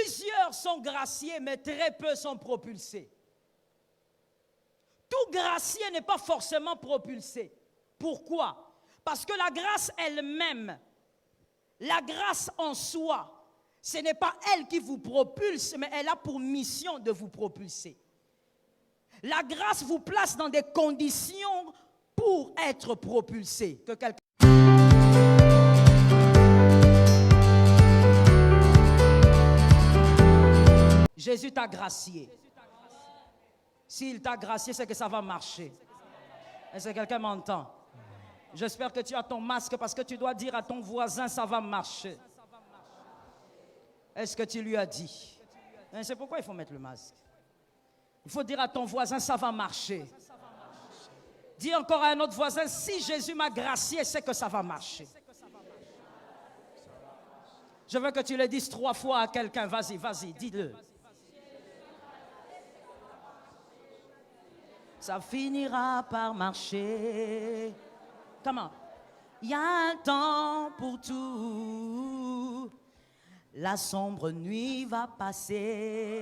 Plusieurs sont graciés, mais très peu sont propulsés. Tout gracié n'est pas forcément propulsé. Pourquoi? Parce que la grâce elle-même, la grâce en soi, ce n'est pas elle qui vous propulse, mais elle a pour mission de vous propulser. La grâce vous place dans des conditions pour être propulsé. Que quelqu'un... Jésus t'a gracié. S'il t'a gracié, c'est que ça va marcher. Est-ce que quelqu'un m'entend? J'espère que tu as ton masque parce que tu dois dire à ton voisin, ça va marcher. Est-ce que tu lui as dit? C'est pourquoi il faut mettre le masque. Il faut dire à ton voisin, ça va marcher. Dis encore à un autre voisin, si Jésus m'a gracié, c'est que ça va marcher. Je veux que tu le dises 3 fois à quelqu'un. Vas-y, vas-y, dis-le. Ça finira par marcher. Comment? Il y a un temps pour tout. La sombre nuit va passer.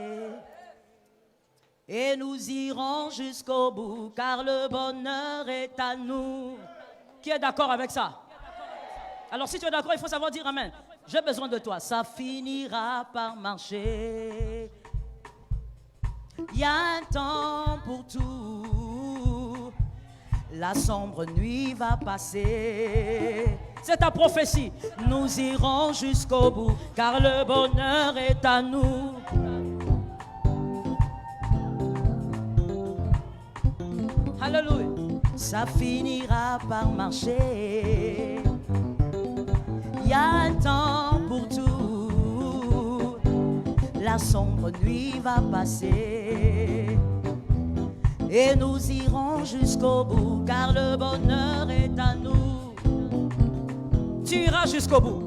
Et nous irons jusqu'au bout, car le bonheur est à nous. Qui est d'accord avec ça? Alors si tu es d'accord, il faut savoir dire amen. J'ai besoin de toi. Ça finira par marcher. Il y a un temps pour tout. La sombre nuit va passer. C'est ta prophétie. Nous irons jusqu'au bout, car le bonheur est à nous. Alléluia. Ça finira par marcher. Il y a un temps pour tout. La sombre nuit va passer. Et nous irons jusqu'au bout, car le bonheur est à nous. Tu iras jusqu'au bout.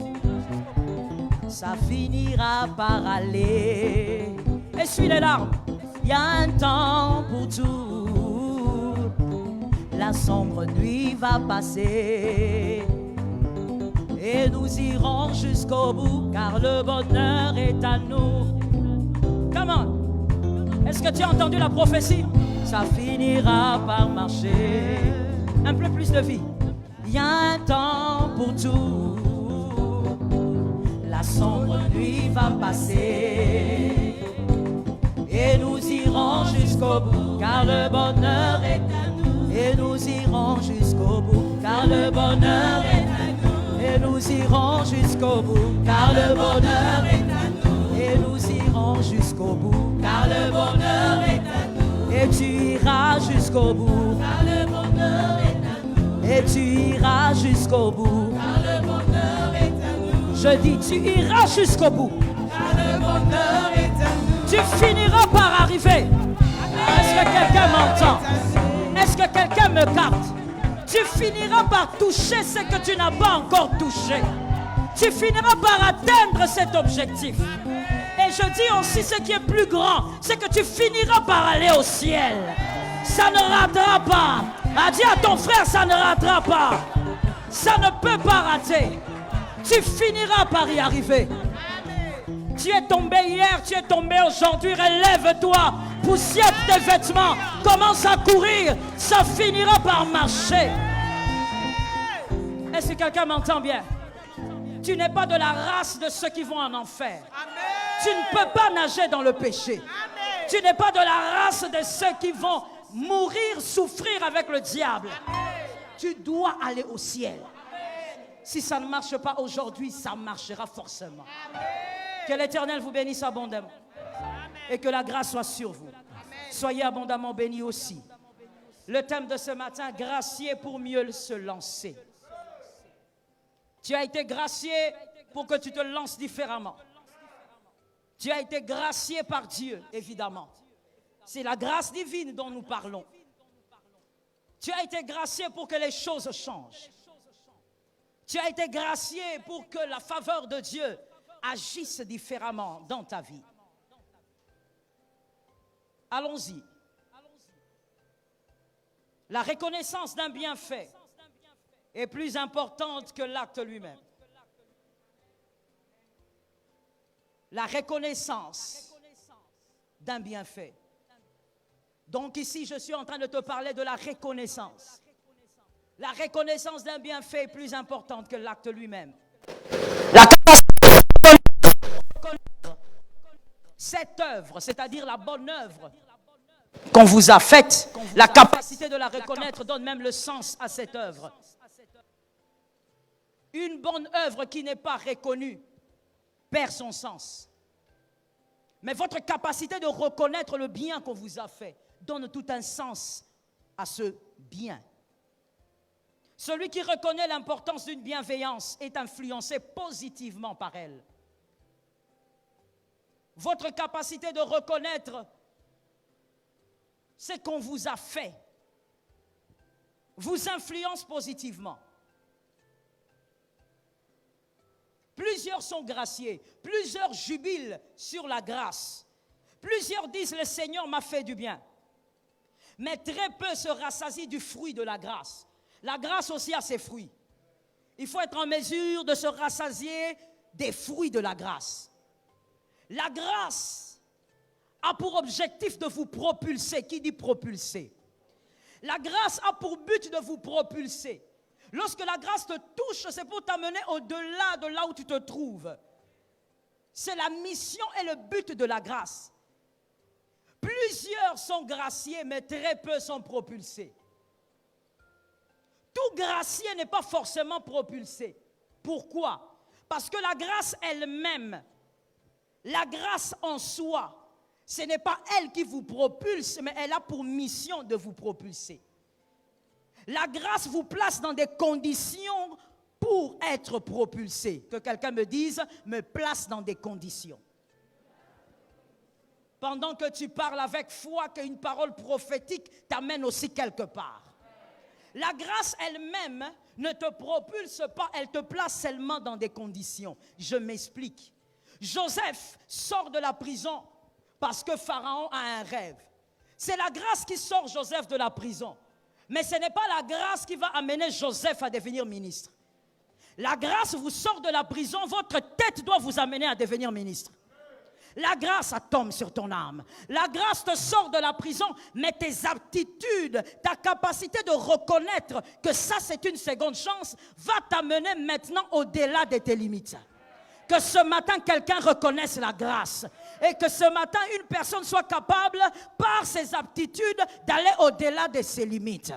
Ça finira par aller. Essuie les larmes. Il y a un temps pour tout. La sombre nuit va passer. Et nous irons jusqu'au bout, car le bonheur est à nous. Comment? Est-ce que tu as entendu la prophétie? Ça finira par marcher. Un peu plus de vie. Il y a un temps pour tout. La sombre nuit va passer. Et nous irons jusqu'au bout, car le bonheur est à nous. Et nous irons jusqu'au bout, car le bonheur est à nous. Et nous irons jusqu'au bout, car le bonheur est à nous. Et nous irons jusqu'au bout, car le bonheur est à nous. Et tu iras jusqu'au bout, car le bonheur est à nous. Et tu iras jusqu'au bout, car le bonheur est à nous. Je dis, tu iras jusqu'au bout, car le bonheur est à nous. Tu finiras par arriver. Est-ce que quelqu'un m'entend? Est-ce que quelqu'un me capte? Tu finiras par toucher ce que tu n'as pas encore touché. Tu finiras par atteindre cet objectif. Et je dis aussi ce qui est plus grand, c'est que tu finiras par aller au ciel. Ça ne ratera pas. Dis à ton frère, ça ne ratera pas. Ça ne peut pas rater. Tu finiras par y arriver. Tu es tombé hier, tu es tombé aujourd'hui. Relève-toi, poussière tes vêtements, commence à courir. Ça finira par marcher. Est-ce que quelqu'un m'entend bien? Tu n'es pas de la race de ceux qui vont en enfer. Amen. Tu ne peux pas nager dans le péché. Amen. Tu n'es pas de la race de ceux qui vont mourir, souffrir avec le diable. Amen. Tu dois aller au ciel. Amen. Si ça ne marche pas aujourd'hui, ça marchera forcément. Amen. Que l'Éternel vous bénisse abondamment. Amen. Et que la grâce soit sur vous. Amen. Soyez abondamment bénis aussi. Le thème de ce matin, gracié pour mieux se lancer. Tu as été gracié pour que tu te lances différemment. Tu as été gracié par Dieu, évidemment. C'est la grâce divine dont nous parlons. Tu as été gracié pour que les choses changent. Tu as été gracié pour que la faveur de Dieu agisse différemment dans ta vie. Allons-y. La reconnaissance d'un bienfait est plus importante que l'acte lui-même. La reconnaissance d'un bienfait. Donc ici, je suis en train de te parler de la reconnaissance. La reconnaissance d'un bienfait est plus importante que l'acte lui-même. La capacité de reconnaître cette œuvre, c'est-à-dire la bonne œuvre qu'on vous a faite, la capacité de la reconnaître donne même le sens à cette œuvre. Une bonne œuvre qui n'est pas reconnue perd son sens. Mais votre capacité de reconnaître le bien qu'on vous a fait donne tout un sens à ce bien. Celui qui reconnaît l'importance d'une bienveillance est influencé positivement par elle. Votre capacité de reconnaître ce qu'on vous a fait vous influence positivement. Plusieurs sont graciés, plusieurs jubilent sur la grâce. Plusieurs disent le Seigneur m'a fait du bien. Mais très peu se rassasient du fruit de la grâce. La grâce aussi a ses fruits. Il faut être en mesure de se rassasier des fruits de la grâce. La grâce a pour objectif de vous propulser. Qui dit propulser? La grâce a pour but de vous propulser. Lorsque la grâce te touche, c'est pour t'amener au-delà de là où tu te trouves. C'est la mission et le but de la grâce. Plusieurs sont graciés, mais très peu sont propulsés. Tout gracié n'est pas forcément propulsé. Pourquoi? Parce que la grâce elle-même, la grâce en soi, ce n'est pas elle qui vous propulse, mais elle a pour mission de vous propulser. La grâce vous place dans des conditions pour être propulsé. Que quelqu'un me dise, me place dans des conditions. Pendant que tu parles avec foi, qu'une parole prophétique t'amène aussi quelque part. La grâce elle-même ne te propulse pas, elle te place seulement dans des conditions. Je m'explique. Joseph sort de la prison parce que Pharaon a un rêve. C'est la grâce qui sort Joseph de la prison. Mais ce n'est pas la grâce qui va amener Joseph à devenir ministre. La grâce vous sort de la prison, votre tête doit vous amener à devenir ministre. La grâce tombe sur ton âme. La grâce te sort de la prison, mais tes aptitudes, ta capacité de reconnaître que ça c'est une seconde chance, va t'amener maintenant au-delà de tes limites. Que ce matin, quelqu'un reconnaisse la grâce. Et que ce matin, une personne soit capable, par ses aptitudes, d'aller au-delà de ses limites.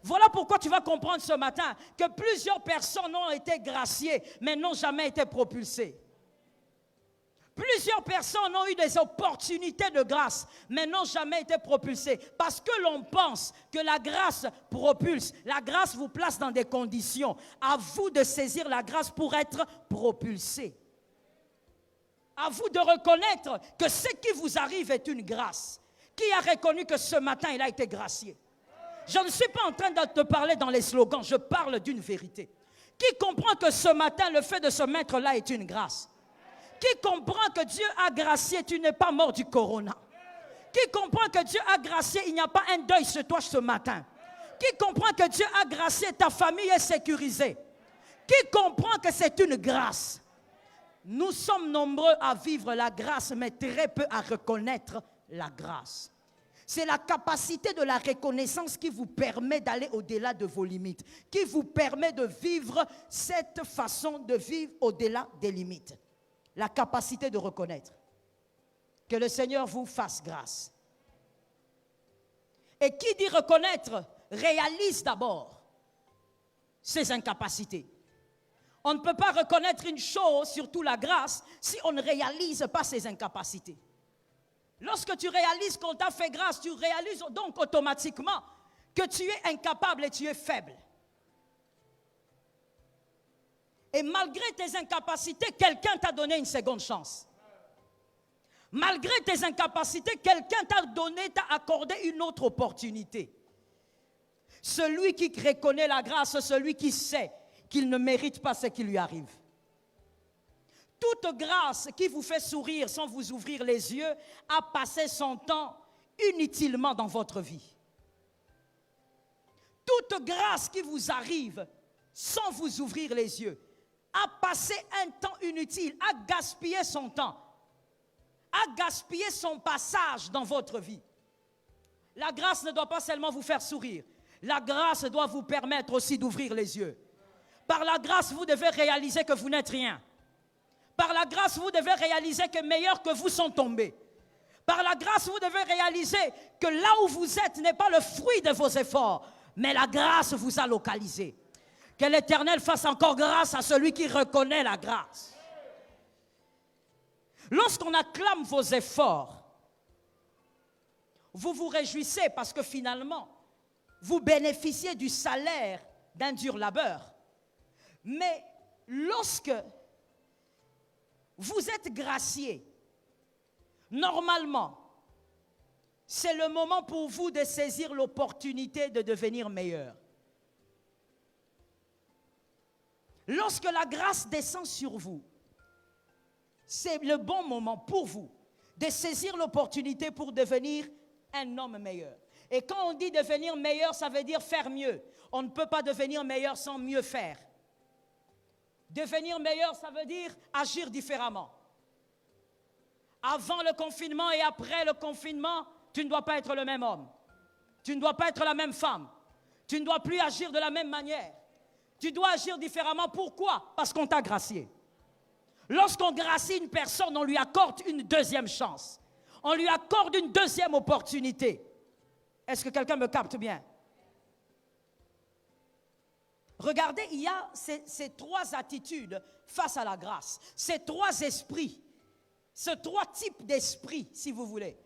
Voilà pourquoi tu vas comprendre ce matin que plusieurs personnes ont été graciées, mais n'ont jamais été propulsées. Plusieurs personnes ont eu des opportunités de grâce, mais n'ont jamais été propulsées. Parce que l'on pense que la grâce propulse. La grâce vous place dans des conditions. À vous de saisir la grâce pour être propulsé. À vous de reconnaître que ce qui vous arrive est une grâce. Qui a reconnu que ce matin, il a été gracié? Je ne suis pas en train de te parler dans les slogans, je parle d'une vérité. Qui comprend que ce matin, le fait de se mettre là est une grâce? Qui comprend que Dieu a gracié, tu n'es pas mort du corona? Qui comprend que Dieu a gracié, il n'y a pas un deuil sur toi ce matin? Qui comprend que Dieu a gracié, ta famille est sécurisée? Qui comprend que c'est une grâce? Nous sommes nombreux à vivre la grâce, mais très peu à reconnaître la grâce. C'est la capacité de la reconnaissance qui vous permet d'aller au-delà de vos limites, qui vous permet de vivre cette façon de vivre au-delà des limites. La capacité de reconnaître. Que le Seigneur vous fasse grâce. Et qui dit reconnaître, réalise d'abord ses incapacités. On ne peut pas reconnaître une chose, surtout la grâce, si on ne réalise pas ses incapacités. Lorsque tu réalises qu'on t'a fait grâce, tu réalises donc automatiquement que tu es incapable et tu es faible. Et malgré tes incapacités, quelqu'un t'a donné une seconde chance. Malgré tes incapacités, quelqu'un t'a accordé une autre opportunité. Celui qui reconnaît la grâce, celui qui sait qu'il ne mérite pas ce qui lui arrive. Toute grâce qui vous fait sourire sans vous ouvrir les yeux a passé son temps inutilement dans votre vie. Toute grâce qui vous arrive sans vous ouvrir les yeux a passé un temps inutile, a gaspillé son temps gaspiller son passage dans votre vie. La grâce ne doit pas seulement vous faire sourire. La grâce doit vous permettre aussi d'ouvrir les yeux. Par la grâce, vous devez réaliser que vous n'êtes rien. Par la grâce, vous devez réaliser que meilleurs que vous sont tombés. Par la grâce, vous devez réaliser que là où vous êtes n'est pas le fruit de vos efforts, mais la grâce vous a localisé. Que l'Éternel fasse encore grâce à celui qui reconnaît la grâce. Lorsqu'on acclame vos efforts, vous vous réjouissez parce que finalement, vous bénéficiez du salaire d'un dur labeur. Mais lorsque vous êtes gracié, normalement, c'est le moment pour vous de saisir l'opportunité de devenir meilleur. Lorsque la grâce descend sur vous, c'est le bon moment pour vous de saisir l'opportunité pour devenir un homme meilleur. Et quand on dit devenir meilleur, ça veut dire faire mieux. On ne peut pas devenir meilleur sans mieux faire. Devenir meilleur, ça veut dire agir différemment. Avant le confinement et après le confinement, tu ne dois pas être le même homme. Tu ne dois pas être la même femme. Tu ne dois plus agir de la même manière. Tu dois agir différemment. Pourquoi? Parce qu'on t'a gracié. Lorsqu'on gracie une personne, on lui accorde une deuxième chance. On lui accorde une deuxième opportunité. Est-ce que quelqu'un me capte bien? Regardez, il y a ces trois attitudes face à la grâce. Ces trois esprits. Ces trois types d'esprits, si vous voulez.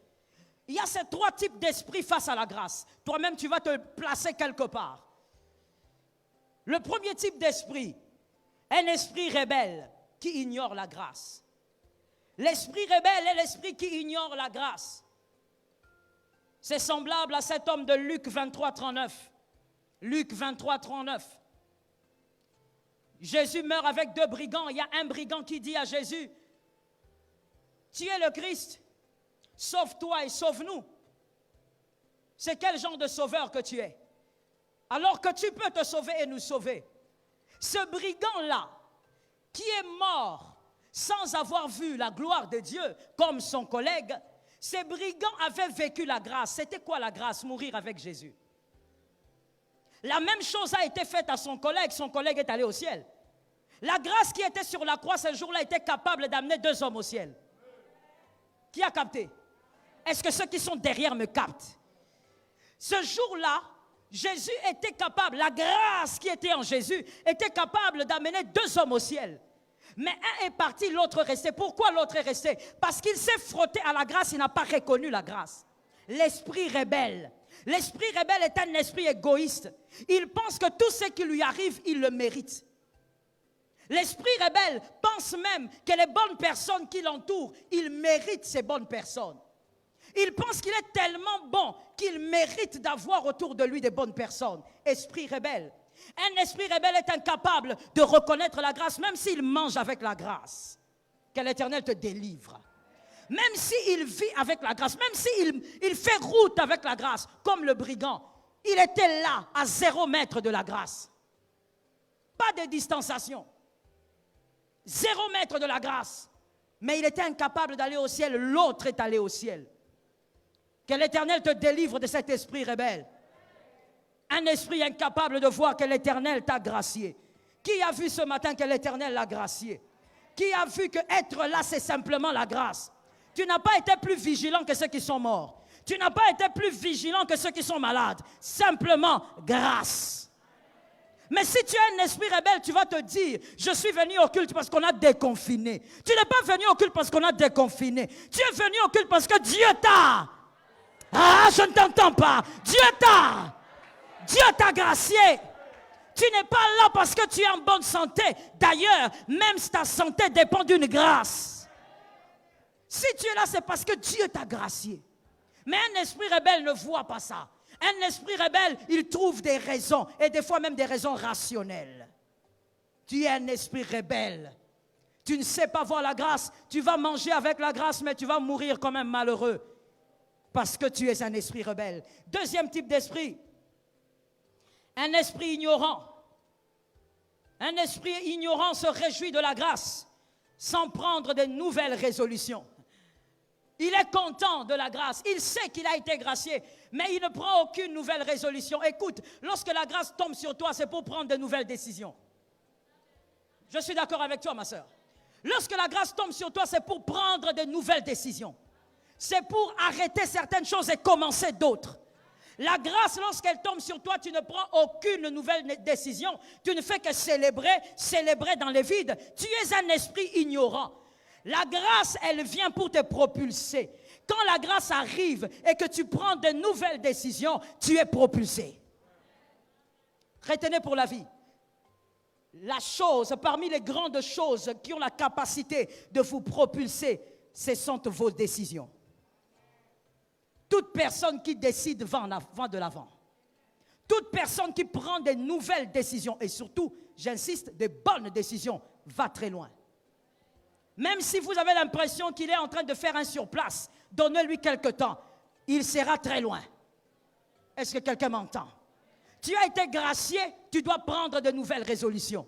Il y a ces trois types d'esprits face à la grâce. Toi-même, tu vas te placer quelque part. Le premier type d'esprit, un esprit rebelle qui ignore la grâce. L'esprit rebelle est l'esprit qui ignore la grâce. C'est semblable à cet homme de Luc 23, 39. Luc 23, 39. Jésus meurt avec deux brigands. Il y a un brigand qui dit à Jésus, « Tu es le Christ, sauve-toi et sauve-nous. » C'est quel genre de sauveur que tu es? Alors que tu peux te sauver et nous sauver. Ce brigand-là, qui est mort sans avoir vu la gloire de Dieu comme son collègue, ces brigands avaient vécu la grâce. C'était quoi la grâce? Mourir avec Jésus. La même chose a été faite à son collègue est allé au ciel. La grâce qui était sur la croix ce jour-là était capable d'amener deux hommes au ciel. Qui a capté? Est-ce que ceux qui sont derrière me captent? Ce jour-là, Jésus était capable, la grâce qui était en Jésus était capable d'amener deux hommes au ciel. Mais un est parti, l'autre est resté. Pourquoi l'autre est resté? Parce qu'il s'est frotté à la grâce, il n'a pas reconnu la grâce. L'esprit rebelle. L'esprit rebelle est un esprit égoïste. Il pense que tout ce qui lui arrive, il le mérite. L'esprit rebelle pense même que les bonnes personnes qui l'entourent, il mérite ces bonnes personnes. Il pense qu'il est tellement bon qu'il mérite d'avoir autour de lui des bonnes personnes. Esprit rebelle. Un esprit rebelle est incapable de reconnaître la grâce, même s'il mange avec la grâce. Que l'Éternel te délivre. Même s'il vit avec la grâce, même s'il fait route avec la grâce, comme le brigand, il était là, à 0 mètre de la grâce. Pas de distanciation. 0 mètre de la grâce. Mais il était incapable d'aller au ciel, l'autre est allé au ciel. Que l'Éternel te délivre de cet esprit rebelle. Un esprit incapable de voir que l'Éternel t'a gracié. Qui a vu ce matin que l'Éternel l'a gracié? Qui a vu que être là, c'est simplement la grâce? Tu n'as pas été plus vigilant que ceux qui sont morts. Tu n'as pas été plus vigilant que ceux qui sont malades. Simplement grâce. Mais si tu as un esprit rebelle, tu vas te dire, je suis venu au culte parce qu'on a déconfiné. Tu n'es pas venu au culte parce qu'on a déconfiné. Tu es venu au culte parce que Dieu t'a. Ah, je ne t'entends pas. Dieu t'a gracié. Tu n'es pas là parce que tu es en bonne santé. D'ailleurs, même si ta santé dépend d'une grâce. Si tu es là, c'est parce que Dieu t'a gracié. Mais un esprit rebelle ne voit pas ça. Un esprit rebelle, il trouve des raisons, et des fois même des raisons rationnelles. Tu es un esprit rebelle. Tu ne sais pas voir la grâce. Tu vas manger avec la grâce, mais tu vas mourir comme un malheureux. Parce que tu es un esprit rebelle. Deuxième type d'esprit. Un esprit ignorant. Un esprit ignorant se réjouit de la grâce sans prendre de nouvelles résolutions. Il est content de la grâce. Il sait qu'il a été gracié, mais il ne prend aucune nouvelle résolution. Écoute, lorsque la grâce tombe sur toi, c'est pour prendre de nouvelles décisions. Je suis d'accord avec toi, ma soeur. Lorsque la grâce tombe sur toi, c'est pour prendre de nouvelles décisions. C'est pour arrêter certaines choses et commencer d'autres. La grâce, lorsqu'elle tombe sur toi, tu ne prends aucune nouvelle décision. Tu ne fais que célébrer dans le vide. Tu es un esprit ignorant. La grâce, elle vient pour te propulser. Quand la grâce arrive et que tu prends de nouvelles décisions, tu es propulsé. Retenez pour la vie. La chose, parmi les grandes choses qui ont la capacité de vous propulser, ce sont vos décisions. Toute personne qui décide va de l'avant. Toute personne qui prend de nouvelles décisions, et surtout, j'insiste, de bonnes décisions, va très loin. Même si vous avez l'impression qu'il est en train de faire un surplace, donnez-lui quelque temps, il sera très loin. Est-ce que quelqu'un m'entend? Tu as été gracié, tu dois prendre de nouvelles résolutions.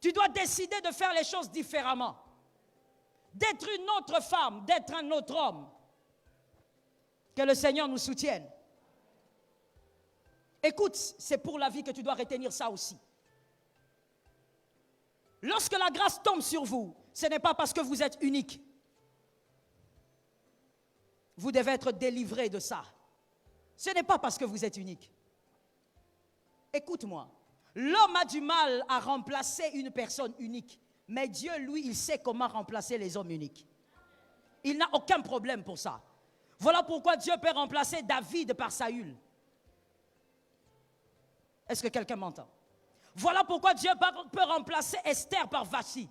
Tu dois décider de faire les choses différemment. D'être une autre femme, d'être un autre homme. Que le Seigneur nous soutienne. Écoute, c'est pour la vie que tu dois retenir ça aussi. Lorsque la grâce tombe sur vous, ce n'est pas parce que vous êtes unique. Vous devez être délivré de ça. Ce n'est pas parce que vous êtes unique. Écoute-moi, l'homme a du mal à remplacer une personne unique, mais Dieu, lui, il sait comment remplacer les hommes uniques. Il n'a aucun problème pour ça. Voilà pourquoi Dieu peut remplacer David par Saül. Est-ce que quelqu'un m'entend? Voilà pourquoi Dieu peut remplacer Esther par Vachi.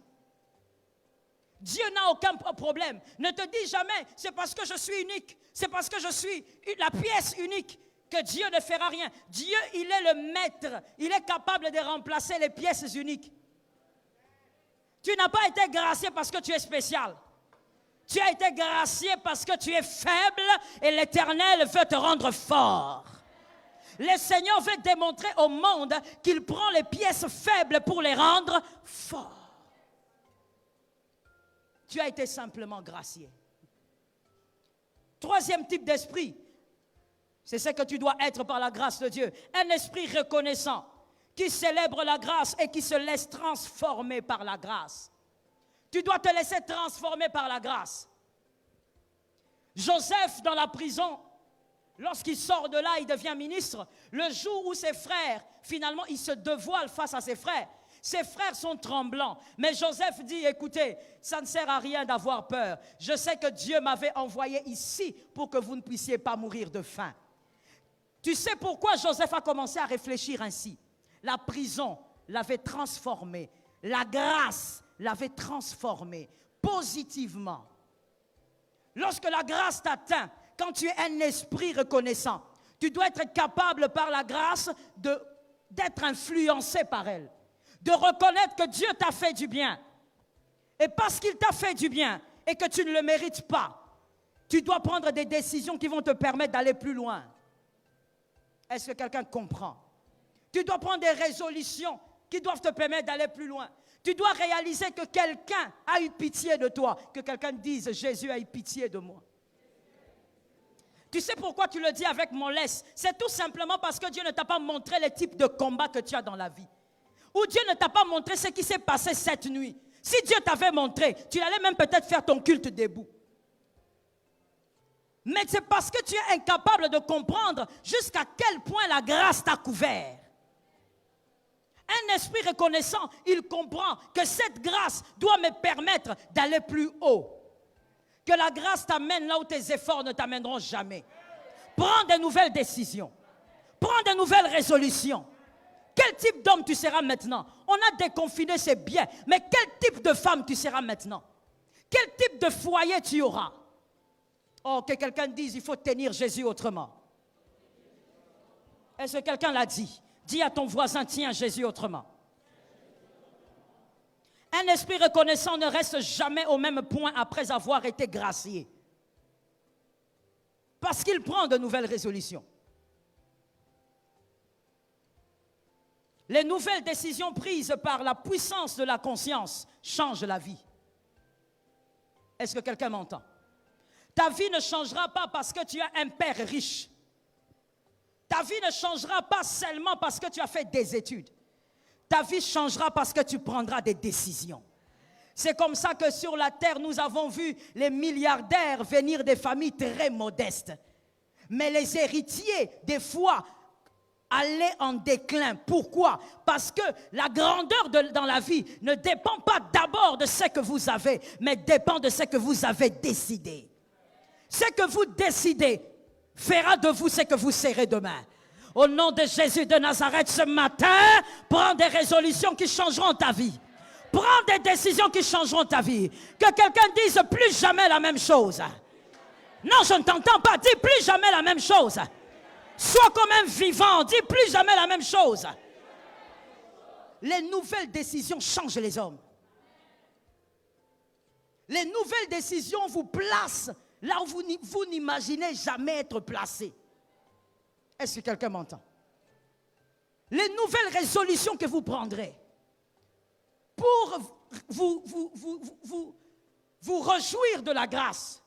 Dieu n'a aucun problème. Ne te dis jamais, c'est parce que je suis unique, c'est parce que je suis la pièce unique que Dieu ne fera rien. Dieu, il est le maître. Il est capable de remplacer les pièces uniques. Tu n'as pas été gracié parce que tu es spécial. Tu as été gracié parce que tu es faible et l'Éternel veut te rendre fort. Le Seigneur veut démontrer au monde qu'il prend les pièces faibles pour les rendre forts. Tu as été simplement gracié. Troisième type d'esprit, c'est ce que tu dois être par la grâce de Dieu. Un esprit reconnaissant qui célèbre la grâce et qui se laisse transformer par la grâce. Tu dois te laisser transformer par la grâce. Joseph dans la prison, lorsqu'il sort de là, il devient ministre. Le jour où ses frères, finalement, il se dévoile face à ses frères. Ses frères sont tremblants. Mais Joseph dit, écoutez, ça ne sert à rien d'avoir peur. Je sais que Dieu m'avait envoyé ici pour que vous ne puissiez pas mourir de faim. Tu sais pourquoi Joseph a commencé à réfléchir ainsi? La prison l'avait transformé. La grâce l'avait transformé positivement. Lorsque la grâce t'atteint, quand tu es un esprit reconnaissant, tu dois être capable par la grâce d'être influencé par elle, de reconnaître que Dieu t'a fait du bien. Et parce qu'il t'a fait du bien et que tu ne le mérites pas, tu dois prendre des décisions qui vont te permettre d'aller plus loin. Est-ce que quelqu'un comprend? Tu dois prendre des résolutions qui doivent te permettre d'aller plus loin. Tu dois réaliser que quelqu'un a eu pitié de toi. Que quelqu'un dise, Jésus a eu pitié de moi. Tu sais pourquoi tu le dis avec mollesse? C'est tout simplement parce que Dieu ne t'a pas montré les types de combats que tu as dans la vie. Ou Dieu ne t'a pas montré ce qui s'est passé cette nuit. Si Dieu t'avait montré, tu allais même peut-être faire ton culte debout. Mais c'est parce que tu es incapable de comprendre jusqu'à quel point la grâce t'a couvert. Un esprit reconnaissant, il comprend que cette grâce doit me permettre d'aller plus haut. Que la grâce t'amène là où tes efforts ne t'amèneront jamais. Prends de nouvelles décisions. Prends de nouvelles résolutions. Quel type d'homme tu seras maintenant? On a déconfiné, c'est bien. Mais quel type de femme tu seras maintenant? Quel type de foyer tu auras? Oh, que quelqu'un dise, il faut tenir Jésus autrement. Est-ce que quelqu'un l'a dit? Dis à ton voisin, tiens Jésus autrement. Un esprit reconnaissant ne reste jamais au même point après avoir été gracié. Parce qu'il prend de nouvelles résolutions. Les nouvelles décisions prises par la puissance de la conscience changent la vie. Est-ce que quelqu'un m'entend? Ta vie ne changera pas parce que tu as un père riche. Ta vie ne changera pas seulement parce que tu as fait des études. Ta vie changera parce que tu prendras des décisions. C'est comme ça que sur la terre, nous avons vu les milliardaires venir des familles très modestes. Mais les héritiers, des fois, allaient en déclin. Pourquoi? Parce que la grandeur dans la vie ne dépend pas d'abord de ce que vous avez, mais dépend de ce que vous avez décidé. Ce que vous décidez fera de vous ce que vous serez demain. Au nom de Jésus de Nazareth, ce matin, prends des résolutions qui changeront ta vie. Prends des décisions qui changeront ta vie. Que quelqu'un dise plus jamais la même chose. Non, je ne t'entends pas. Dis plus jamais la même chose. Sois comme un vivant. Dis plus jamais la même chose. Les nouvelles décisions changent les hommes. Les nouvelles décisions vous placent là où vous n'imaginez jamais être placé. Est-ce que quelqu'un m'entend? Les nouvelles résolutions que vous prendrez pour vous réjouir de la grâce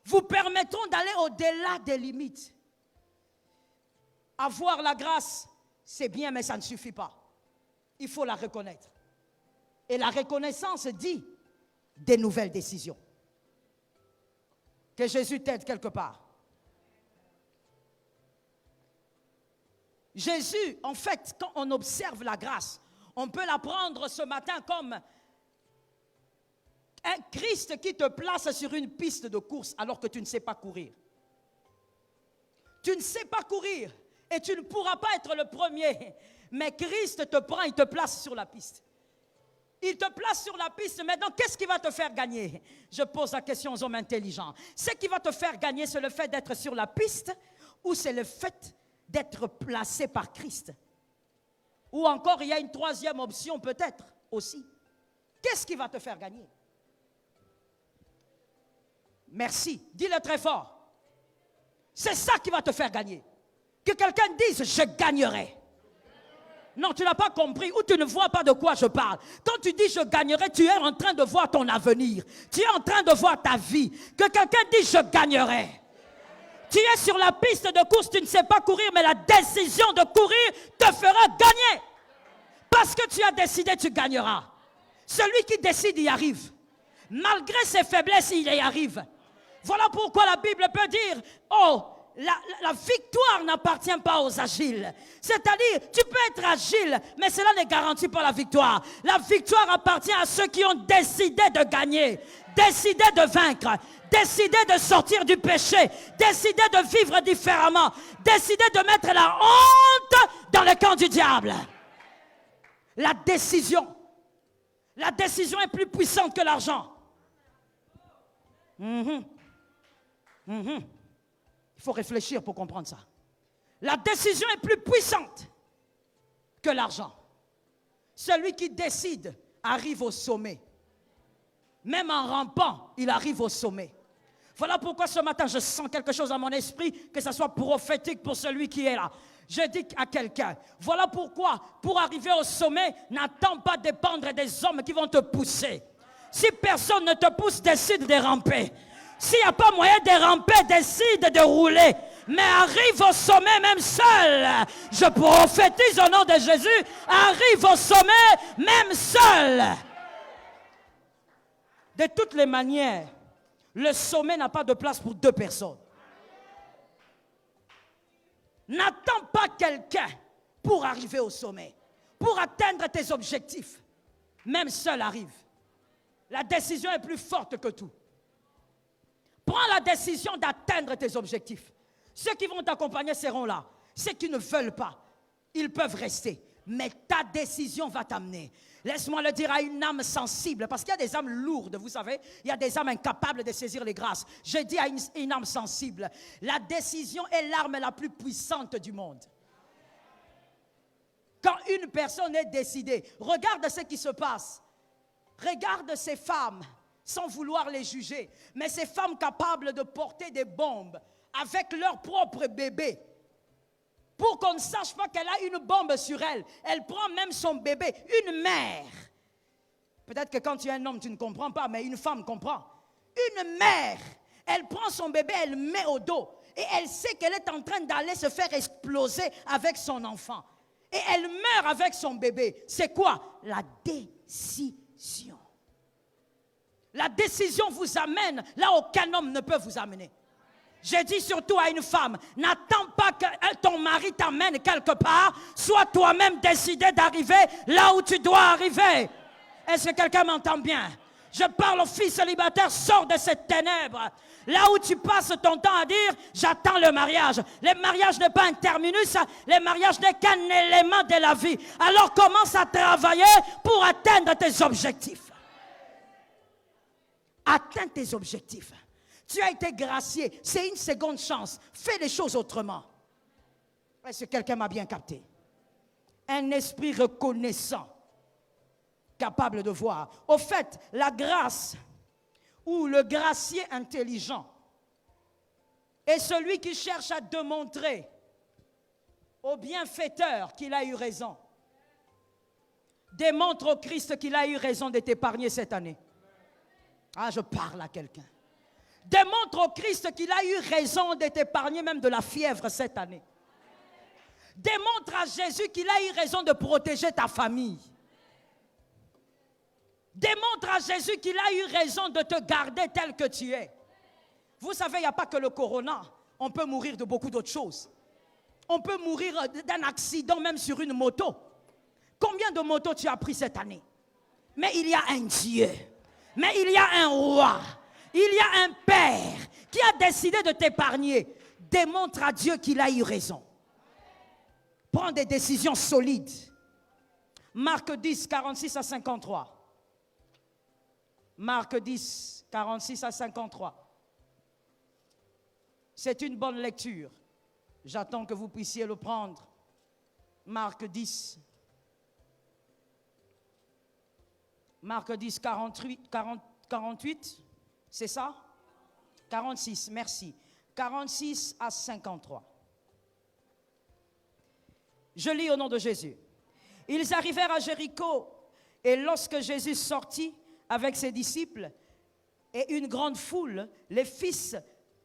vous permettront d'aller au-delà des limites. Avoir la grâce, c'est bien, mais ça ne suffit pas. Il faut la reconnaître. Et la reconnaissance dit des nouvelles décisions. Que Jésus t'aide quelque part. Jésus, en fait, quand on observe la grâce, on peut la prendre ce matin comme un Christ qui te place sur une piste de course alors que tu ne sais pas courir. Tu ne sais pas courir et tu ne pourras pas être le premier. Mais Christ te prend, il te place sur la piste. Il te place sur la piste. Maintenant, qu'est-ce qui va te faire gagner? Je pose la question aux hommes intelligents. Ce qui va te faire gagner, c'est le fait d'être sur la piste ou c'est le fait d'être placé par Christ? Ou encore, il y a une troisième option peut-être aussi. Qu'est-ce qui va te faire gagner? Merci. Dis-le très fort. C'est ça qui va te faire gagner. Que quelqu'un dise, je gagnerai. Non, tu n'as pas compris ou tu ne vois pas de quoi je parle. Quand tu dis je gagnerai, tu es en train de voir ton avenir. Tu es en train de voir ta vie. Que quelqu'un dise je gagnerai. Tu es sur la piste de course, tu ne sais pas courir, mais la décision de courir te fera gagner. Parce que tu as décidé, tu gagneras. Celui qui décide, y arrive. Malgré ses faiblesses, il y arrive. Voilà pourquoi la Bible peut dire, oh, la victoire n'appartient pas aux agiles. C'est-à-dire, tu peux être agile, mais cela ne garantit pas la victoire. La victoire appartient à ceux qui ont décidé de gagner, décidé de vaincre, décidé de sortir du péché, décidé de vivre différemment, décidé de mettre la honte dans le camp du diable. La décision est plus puissante que l'argent. Il faut réfléchir pour comprendre ça. La décision est plus puissante que l'argent. Celui qui décide arrive au sommet. Même en rampant, il arrive au sommet. Voilà pourquoi ce matin, je sens quelque chose dans mon esprit, que ce soit prophétique pour celui qui est là. Je dis à quelqu'un, voilà pourquoi, pour arriver au sommet, n'attends pas de dépendre des hommes qui vont te pousser. Si personne ne te pousse, décide de ramper. S'il n'y a pas moyen de ramper, décide de rouler. Mais arrive au sommet même seul. Je prophétise au nom de Jésus, arrive au sommet même seul. De toutes les manières, le sommet n'a pas de place pour deux personnes. N'attends pas quelqu'un pour arriver au sommet, pour atteindre tes objectifs. Même seul arrive. La décision est plus forte que tout. Prends la décision d'atteindre tes objectifs. Ceux qui vont t'accompagner seront là. Ceux qui ne veulent pas, ils peuvent rester. Mais ta décision va t'amener. Laisse-moi le dire à une âme sensible, parce qu'il y a des âmes lourdes, vous savez. Il y a des âmes incapables de saisir les grâces. Je dis à une âme sensible, la décision est l'arme la plus puissante du monde. Quand une personne est décidée, regarde ce qui se passe. Regarde ces femmes, sans vouloir les juger, mais ces femmes capables de porter des bombes avec leur propre bébé. Pour qu'on ne sache pas qu'elle a une bombe sur elle. Elle prend même son bébé, une mère. Peut-être que quand tu es un homme, tu ne comprends pas, mais une femme comprend. Une mère Elle prend son bébé, elle le met au dos. Et elle sait qu'elle est en train d'aller se faire exploser avec son enfant. Et elle meurt avec son bébé. C'est quoi? La décision. La décision vous amène là où aucun homme ne peut vous amener. J'ai dit surtout à une femme, n'attends pas que ton mari t'amène quelque part, sois toi-même décidé d'arriver là où tu dois arriver. Est-ce que quelqu'un m'entend bien? Je parle aux filles célibataires, sors de cette ténèbre. Là où tu passes ton temps à dire, j'attends le mariage. Le mariage n'est pas un terminus, le mariage n'est qu'un élément de la vie. Alors commence à travailler pour atteindre tes objectifs. Atteins tes objectifs. Tu as été gracié, c'est une seconde chance. Fais les choses autrement. Est-ce que quelqu'un m'a bien capté? Un esprit reconnaissant, capable de voir. Au fait, la grâce ou le gracier intelligent est celui qui cherche à démontrer au bienfaiteur qu'il a eu raison. Démontre au Christ qu'il a eu raison de t'épargner cette année. Ah, je parle à quelqu'un. Démontre au Christ qu'il a eu raison de t'épargner même de la fièvre cette année. Démontre à Jésus qu'il a eu raison de protéger ta famille. Démontre à Jésus qu'il a eu raison de te garder tel que tu es. Vous savez, il n'y a pas que le corona. On peut mourir de beaucoup d'autres choses. On peut mourir d'un accident même sur une moto. Combien de motos tu as pris cette année? Mais il y a un Dieu. Mais il y a un roi. Il y a un Père qui a décidé de t'épargner. Démontre à Dieu qu'il a eu raison. Prends des décisions solides. Marc 10, 46 à 53. Marc 10, 46 à 53. C'est une bonne lecture. J'attends que vous puissiez le prendre. Marc 10. Marc 10, 48. C'est ça? 46, merci. 46 à 53. Je lis au nom de Jésus. Ils arrivèrent à Jéricho, et lorsque Jésus sortit avec ses disciples et une grande foule, les fils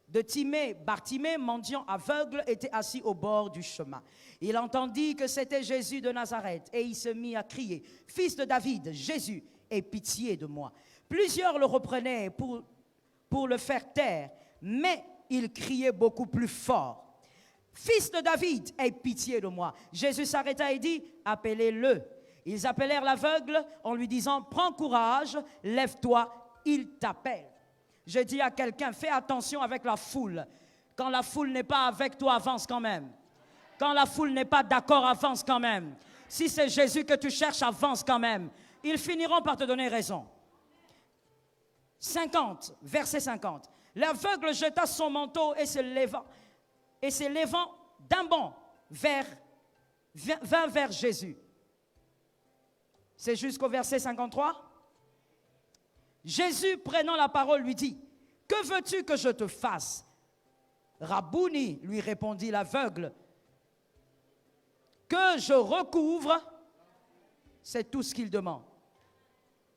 de Timée, Bartimée, mendiant aveugle, étaient assis au bord du chemin. Il entendit que c'était Jésus de Nazareth, et il se mit à crier, « Fils de David, Jésus, aie pitié de moi. » Plusieurs le reprenaient pour le faire taire, mais il criait beaucoup plus fort. « Fils de David, aie pitié de moi. » Jésus s'arrêta et dit, « Appelez-le. » Ils appelèrent l'aveugle en lui disant, « Prends courage, lève-toi, il t'appelle. » Je dis à quelqu'un, fais attention avec la foule. Quand la foule n'est pas avec toi, avance quand même. Quand la foule n'est pas d'accord, avance quand même. Si c'est Jésus que tu cherches, avance quand même. Ils finiront par te donner raison. 50, verset 50. L'aveugle jeta son manteau et se levant d'un bond vint vers Jésus. C'est jusqu'au verset 53. Jésus, prenant la parole, lui dit, « Que veux-tu que je te fasse ?» Rabouni, lui répondit l'aveugle, « Que je recouvre. » C'est tout ce qu'il demande.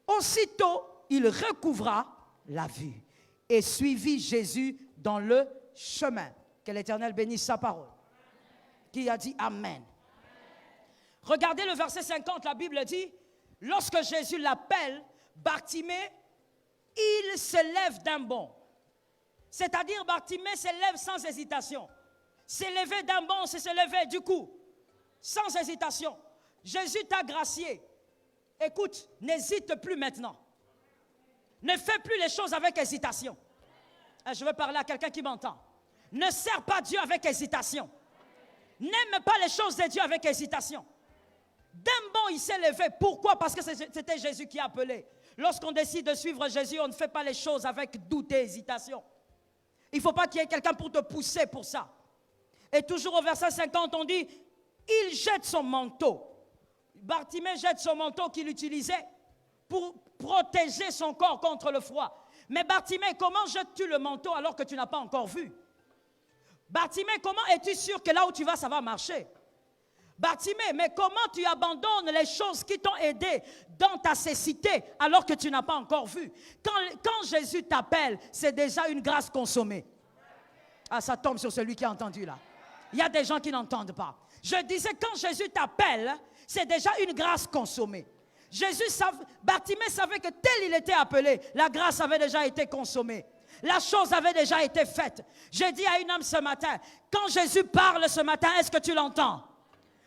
Aussitôt, il recouvra la vue et suivit Jésus dans le chemin. Que l'Éternel bénisse sa parole. Qui a dit Amen. Regardez le verset 50, la Bible dit, lorsque Jésus l'appelle, Bartimée, il se lève d'un bond. C'est-à-dire, Bartimée se lève sans hésitation. Se lever d'un bond, c'est se lever du coup, sans hésitation. Jésus t'a gracié. Écoute, n'hésite plus maintenant. Ne fais plus les choses avec hésitation. Je veux parler à quelqu'un qui m'entend. Ne sers pas Dieu avec hésitation. N'aime pas les choses de Dieu avec hésitation. D'un bond, il s'est levé. Pourquoi? Parce que c'était Jésus qui a appelé. Lorsqu'on décide de suivre Jésus, on ne fait pas les choses avec doute et hésitation. Il ne faut pas qu'il y ait quelqu'un pour te pousser pour ça. Et toujours au verset 50, on dit, il jette son manteau. Bartimée jette son manteau qu'il utilisait pour protéger son corps contre le froid. Mais Bartimée, comment jettes-tu le manteau alors que tu n'as pas encore vu? Bartimée, comment es-tu sûr que là où tu vas, ça va marcher? Bartimée, mais comment tu abandonnes les choses qui t'ont aidé dans ta cécité alors que tu n'as pas encore vu? Quand Jésus t'appelle, c'est déjà une grâce consommée. Ah, ça tombe sur celui qui a entendu là. Il y a des gens qui n'entendent pas. Je disais, quand Jésus t'appelle, c'est déjà une grâce consommée. Bartimée savait que tel il était appelé, la grâce avait déjà été consommée. La chose avait déjà été faite. J'ai dit à une âme ce matin, quand Jésus parle ce matin, est-ce que tu l'entends?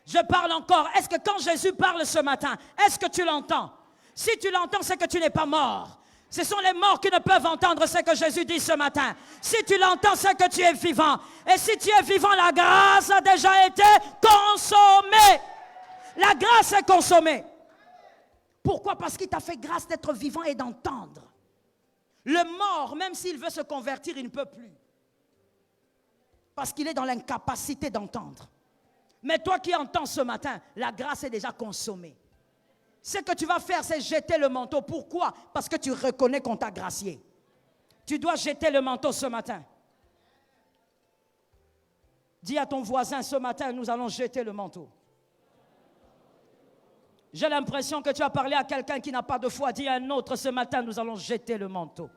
Je parle encore. Est-ce que quand Jésus parle ce matin, est-ce que tu l'entends? Si tu l'entends, c'est que tu n'es pas mort. Ce sont les morts qui ne peuvent entendre ce que Jésus dit ce matin. Si tu l'entends, c'est que tu es vivant. Et si tu es vivant, la grâce a déjà été consommée. La grâce est consommée. Pourquoi? Parce qu'il t'a fait grâce d'être vivant et d'entendre. Le mort, même s'il veut se convertir, il ne peut plus. Parce qu'il est dans l'incapacité d'entendre. Mais toi qui entends ce matin, la grâce est déjà consommée. Ce que tu vas faire, c'est jeter le manteau. Pourquoi? Parce que tu reconnais qu'on t'a gracié. Tu dois jeter le manteau ce matin. Dis à ton voisin, ce matin, nous allons jeter le manteau. J'ai l'impression que tu as parlé à quelqu'un qui n'a pas de foi. Dis à un autre, ce matin, nous allons jeter le manteau.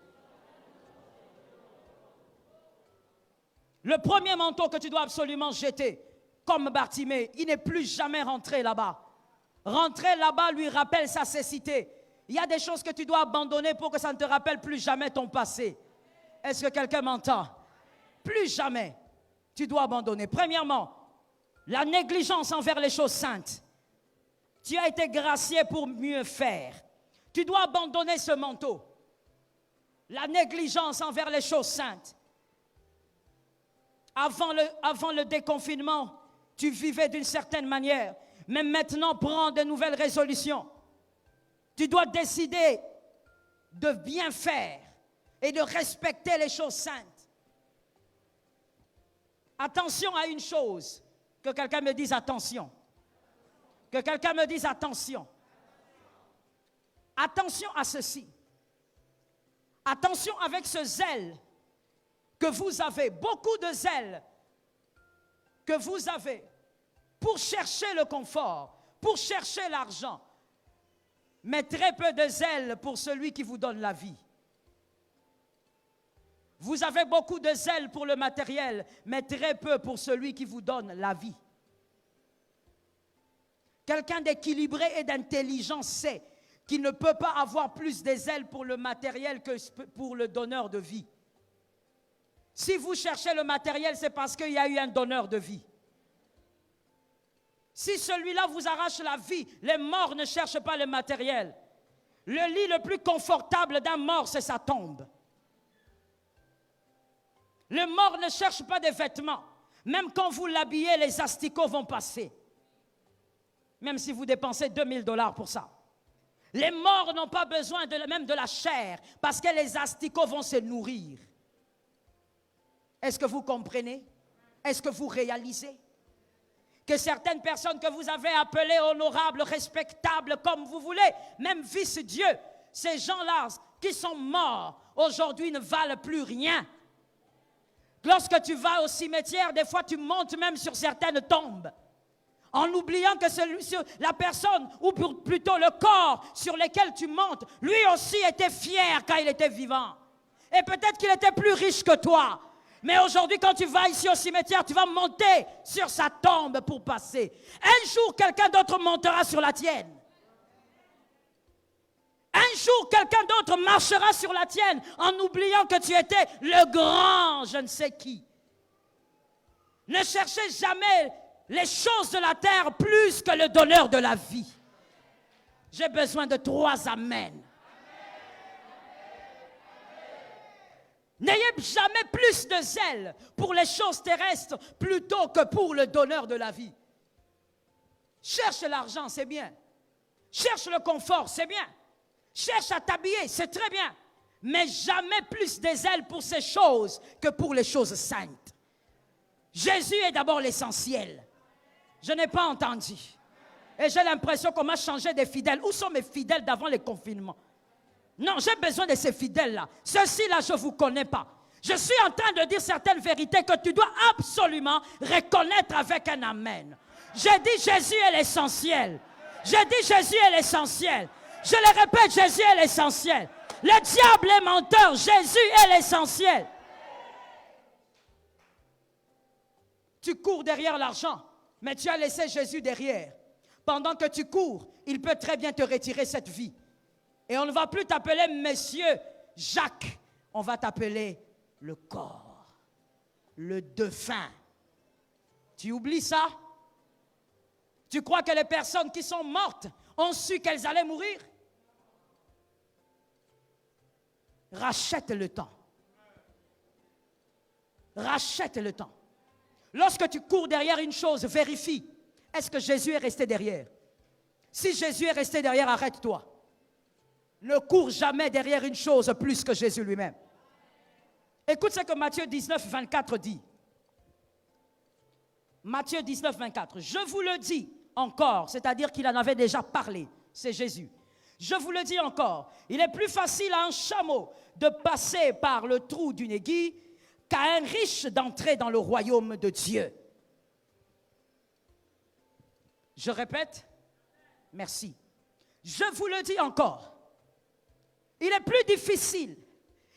Le premier manteau que tu dois absolument jeter, comme Bartimée, il n'est plus jamais rentré là-bas. Rentrer là-bas lui rappelle sa cécité. Il y a des choses que tu dois abandonner pour que ça ne te rappelle plus jamais ton passé. Est-ce que quelqu'un m'entend? Plus jamais, tu dois abandonner. Premièrement, la négligence envers les choses saintes. Tu as été gracié pour mieux faire. Tu dois abandonner ce manteau. La négligence envers les choses saintes. Avant le déconfinement, tu vivais d'une certaine manière. Mais maintenant, prends de nouvelles résolutions. Tu dois décider de bien faire et de respecter les choses saintes. Attention à une chose. Que quelqu'un me dise attention. Que quelqu'un me dise attention. Attention à ceci. Attention avec ce zèle que vous avez, beaucoup de zèle que vous avez pour chercher le confort, pour chercher l'argent, mais très peu de zèle pour celui qui vous donne la vie. Vous avez beaucoup de zèle pour le matériel, mais très peu pour celui qui vous donne la vie. Quelqu'un d'équilibré et d'intelligent sait qu'il ne peut pas avoir plus de zèle pour le matériel que pour le donneur de vie. Si vous cherchez le matériel, c'est parce qu'il y a eu un donneur de vie. Si celui-là vous arrache la vie, les morts ne cherchent pas le matériel. Le lit le plus confortable d'un mort, c'est sa tombe. Le mort ne cherche pas des vêtements. Même quand vous l'habillez, les asticots vont passer. Même si vous dépensez 2000 $ pour ça. Les morts n'ont pas besoin même de la chair, parce que les asticots vont se nourrir. Est-ce que vous comprenez? Est-ce que vous réalisez? Que certaines personnes que vous avez appelées honorables, respectables, comme vous voulez, même vice-dieu, ces gens-là qui sont morts, aujourd'hui ne valent plus rien. Lorsque tu vas au cimetière, des fois tu montes même sur certaines tombes, en oubliant que la personne, ou plutôt le corps sur lequel tu montes, lui aussi était fier quand il était vivant. Et peut-être qu'il était plus riche que toi. Mais aujourd'hui, quand tu vas ici au cimetière, tu vas monter sur sa tombe pour passer. Un jour, quelqu'un d'autre montera sur la tienne. Un jour, quelqu'un d'autre marchera sur la tienne en oubliant que tu étais le grand je ne sais qui. Ne cherchez jamais les choses de la terre plus que le donneur de la vie. J'ai besoin de 3 amens. N'ayez jamais plus de zèle pour les choses terrestres plutôt que pour le donneur de la vie. Cherche l'argent, c'est bien. Cherche le confort, c'est bien. Cherche à t'habiller, c'est très bien. Mais jamais plus de zèle pour ces choses que pour les choses saintes. Jésus est d'abord l'essentiel. Je n'ai pas entendu. Et j'ai l'impression qu'on m'a changé des fidèles. Où sont mes fidèles d'avant les confinements? Non, j'ai besoin de ces fidèles-là. Ceux-ci-là, je ne vous connais pas. Je suis en train de dire certaines vérités que tu dois absolument reconnaître avec un amen. J'ai dit Jésus est l'essentiel. J'ai dit Jésus est l'essentiel. Je le répète, Jésus est l'essentiel. Le diable est menteur, Jésus est l'essentiel. Tu cours derrière l'argent, mais tu as laissé Jésus derrière. Pendant que tu cours, il peut très bien te retirer cette vie. Et on ne va plus t'appeler Monsieur Jacques, on va t'appeler le corps, le défunt. Tu oublies ça? Tu crois que les personnes qui sont mortes ont su qu'elles allaient mourir? Rachète le temps. Rachète le temps. Lorsque tu cours derrière une chose, vérifie. Est-ce que Jésus est resté derrière? Si Jésus est resté derrière, arrête-toi. Ne cours jamais derrière une chose plus que Jésus lui-même. Écoute ce que Matthieu 19, 24 dit. Matthieu 19, 24. Je vous le dis encore, c'est-à-dire qu'il en avait déjà parlé, c'est Jésus. Je vous le dis encore, il est plus facile à un chameau de passer par le trou d'une aiguille qu'à un riche d'entrer dans le royaume de Dieu. Je répète, merci. Je vous le dis encore, il est plus difficile,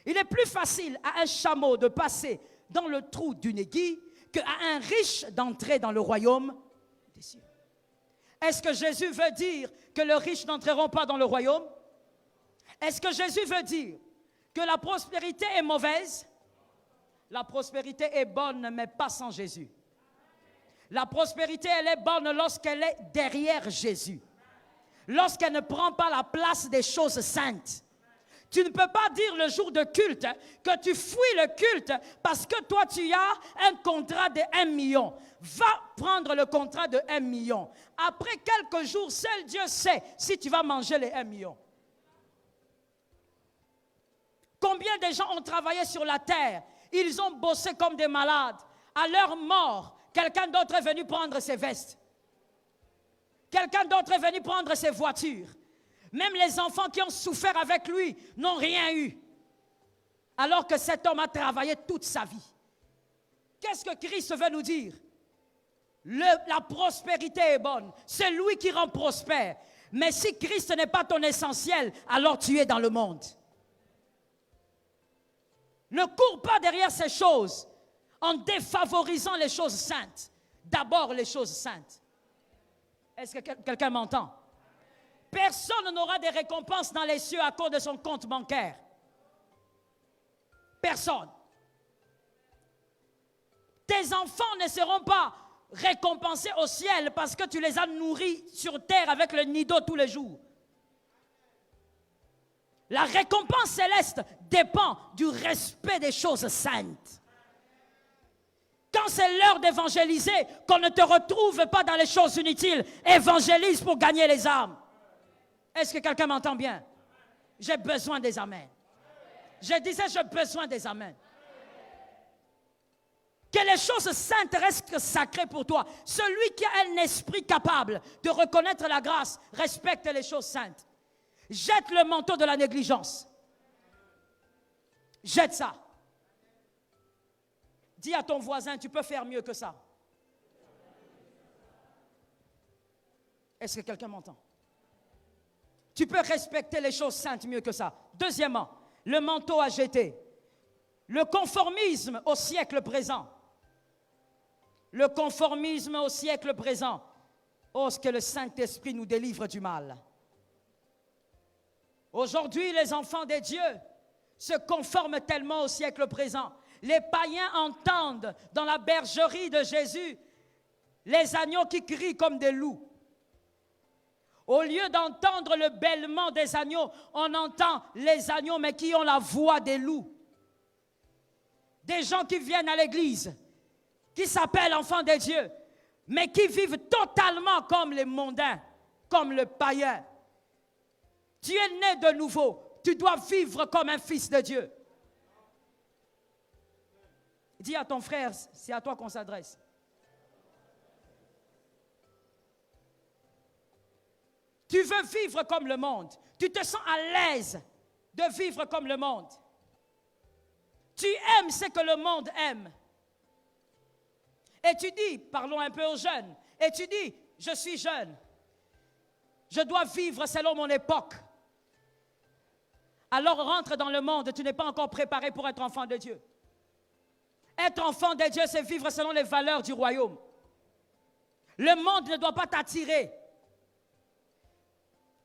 il est plus facile à un chameau de passer dans le trou d'une aiguille qu'à un riche d'entrer dans le royaume des cieux. Est-ce que Jésus veut dire que les riches n'entreront pas dans le royaume? Est-ce que Jésus veut dire que la prospérité est mauvaise? La prospérité est bonne, mais pas sans Jésus. La prospérité, elle est bonne lorsqu'elle est derrière Jésus. Lorsqu'elle ne prend pas la place des choses saintes. Tu ne peux pas dire le jour de culte que tu fuis le culte parce que toi tu as un contrat de 1 million. Va prendre le contrat de 1 million. Après quelques jours, seul Dieu sait si tu vas manger les 1 million. Combien de gens ont travaillé sur la terre? Ils ont bossé comme des malades. À leur mort, quelqu'un d'autre est venu prendre ses vestes. Quelqu'un d'autre est venu prendre ses voitures. Même les enfants qui ont souffert avec lui n'ont rien eu. Alors que cet homme a travaillé toute sa vie. Qu'est-ce que Christ veut nous dire? La prospérité est bonne. C'est lui qui rend prospère. Mais si Christ n'est pas ton essentiel, alors tu es dans le monde. Ne cours pas derrière ces choses en défavorisant les choses saintes. D'abord les choses saintes. Est-ce que quelqu'un m'entend? Personne n'aura des récompenses dans les cieux à cause de son compte bancaire. Personne. Tes enfants ne seront pas récompensés au ciel parce que tu les as nourris sur terre avec le nido tous les jours. La récompense céleste dépend du respect des choses saintes. Quand c'est l'heure d'évangéliser, qu'on ne te retrouve pas dans les choses inutiles, évangélise pour gagner les âmes. Est-ce que quelqu'un m'entend bien? J'ai besoin des amens. Je disais, j'ai besoin des amens. Que les choses saintes restent sacrées pour toi. Celui qui a un esprit capable de reconnaître la grâce, respecte les choses saintes. Jette le manteau de la négligence. Jette ça. Dis à ton voisin, tu peux faire mieux que ça. Est-ce que quelqu'un m'entend? Tu peux respecter les choses saintes mieux que ça. Deuxièmement, le manteau à jeter. Le conformisme au siècle présent. Le conformisme au siècle présent. Oh, ce que le Saint-Esprit nous délivre du mal. Aujourd'hui, les enfants des dieux se conforment tellement au siècle présent. Les païens entendent dans la bergerie de Jésus les agneaux qui crient comme des loups. Au lieu d'entendre le bêlement des agneaux, on entend les agneaux mais qui ont la voix des loups. Des gens qui viennent à l'église, qui s'appellent enfants des dieux, mais qui vivent totalement comme les mondains, comme le païen. Tu es né de nouveau, tu dois vivre comme un fils de Dieu. Dis à ton frère, c'est à toi qu'on s'adresse. Tu veux vivre comme le monde. Tu te sens à l'aise de vivre comme le monde. Tu aimes ce que le monde aime. Et tu dis, parlons un peu aux jeunes, et tu dis, je suis jeune, je dois vivre selon mon époque. Alors rentre dans le monde, tu n'es pas encore préparé pour être enfant de Dieu. Être enfant de Dieu, c'est vivre selon les valeurs du royaume. Le monde ne doit pas t'attirer.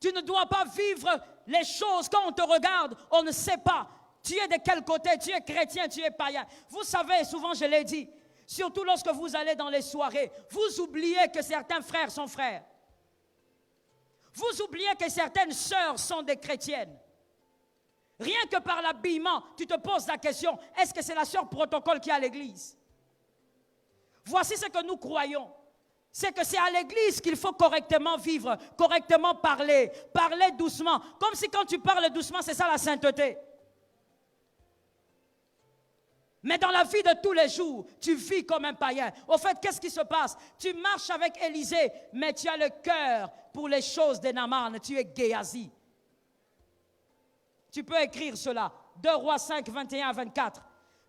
Tu ne dois pas vivre les choses. Quand on te regarde, on ne sait pas. Tu es de quel côté? Tu es chrétien, tu es païen. Vous savez, souvent je l'ai dit, surtout lorsque vous allez dans les soirées, vous oubliez que certains frères sont frères. Vous oubliez que certaines sœurs sont des chrétiennes. Rien que par l'habillement, tu te poses la question, est-ce que c'est la sœur protocole qui est à l'église? Voici ce que nous croyons. C'est que c'est à l'église qu'il faut correctement vivre, correctement parler, parler doucement. Comme si quand tu parles doucement, c'est ça la sainteté. Mais dans la vie de tous les jours, tu vis comme un païen. Au fait, qu'est-ce qui se passe? Tu marches avec Élisée, mais tu as le cœur pour les choses de Naaman. Tu es Géasi. Tu peux écrire cela. 2 Rois 5, 21 à 24.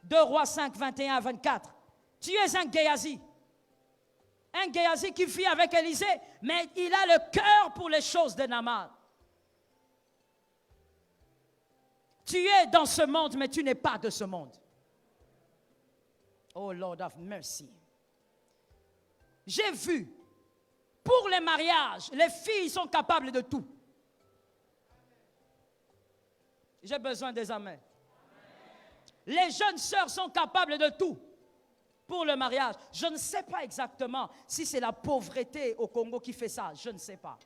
2 Rois 5, 21 à 24. Tu es un Géasi. Un Géasi qui vit avec Élisée, mais il a le cœur pour les choses de Naaman. Tu es dans ce monde, mais tu n'es pas de ce monde. Oh Lord of mercy. J'ai vu, pour les mariages, les filles sont capables de tout. J'ai besoin des amens. Les jeunes sœurs sont capables de tout pour le mariage. Je ne sais pas exactement si c'est la pauvreté au Congo qui fait ça. Je ne sais pas.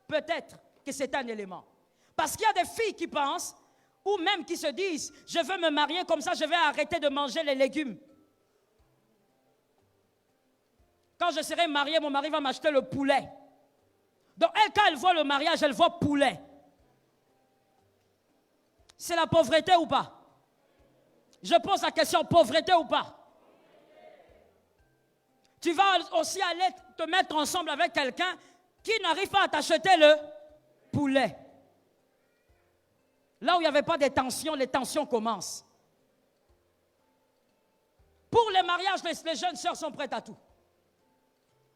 Peut-être que c'est un élément. Parce qu'il y a des filles qui pensent, ou même qui se disent, je veux me marier comme ça, je vais arrêter de manger les légumes. Quand je serai mariée, mon mari va m'acheter le poulet. Donc elle, quand elle voit le mariage, elle voit poulet. C'est la pauvreté ou pas? Je pose la question, pauvreté ou pas? Tu vas aussi aller te mettre ensemble avec quelqu'un qui n'arrive pas à t'acheter le poulet. Là où il n'y avait pas de tensions, les tensions commencent. Pour les mariages, les jeunes sœurs sont prêtes à tout.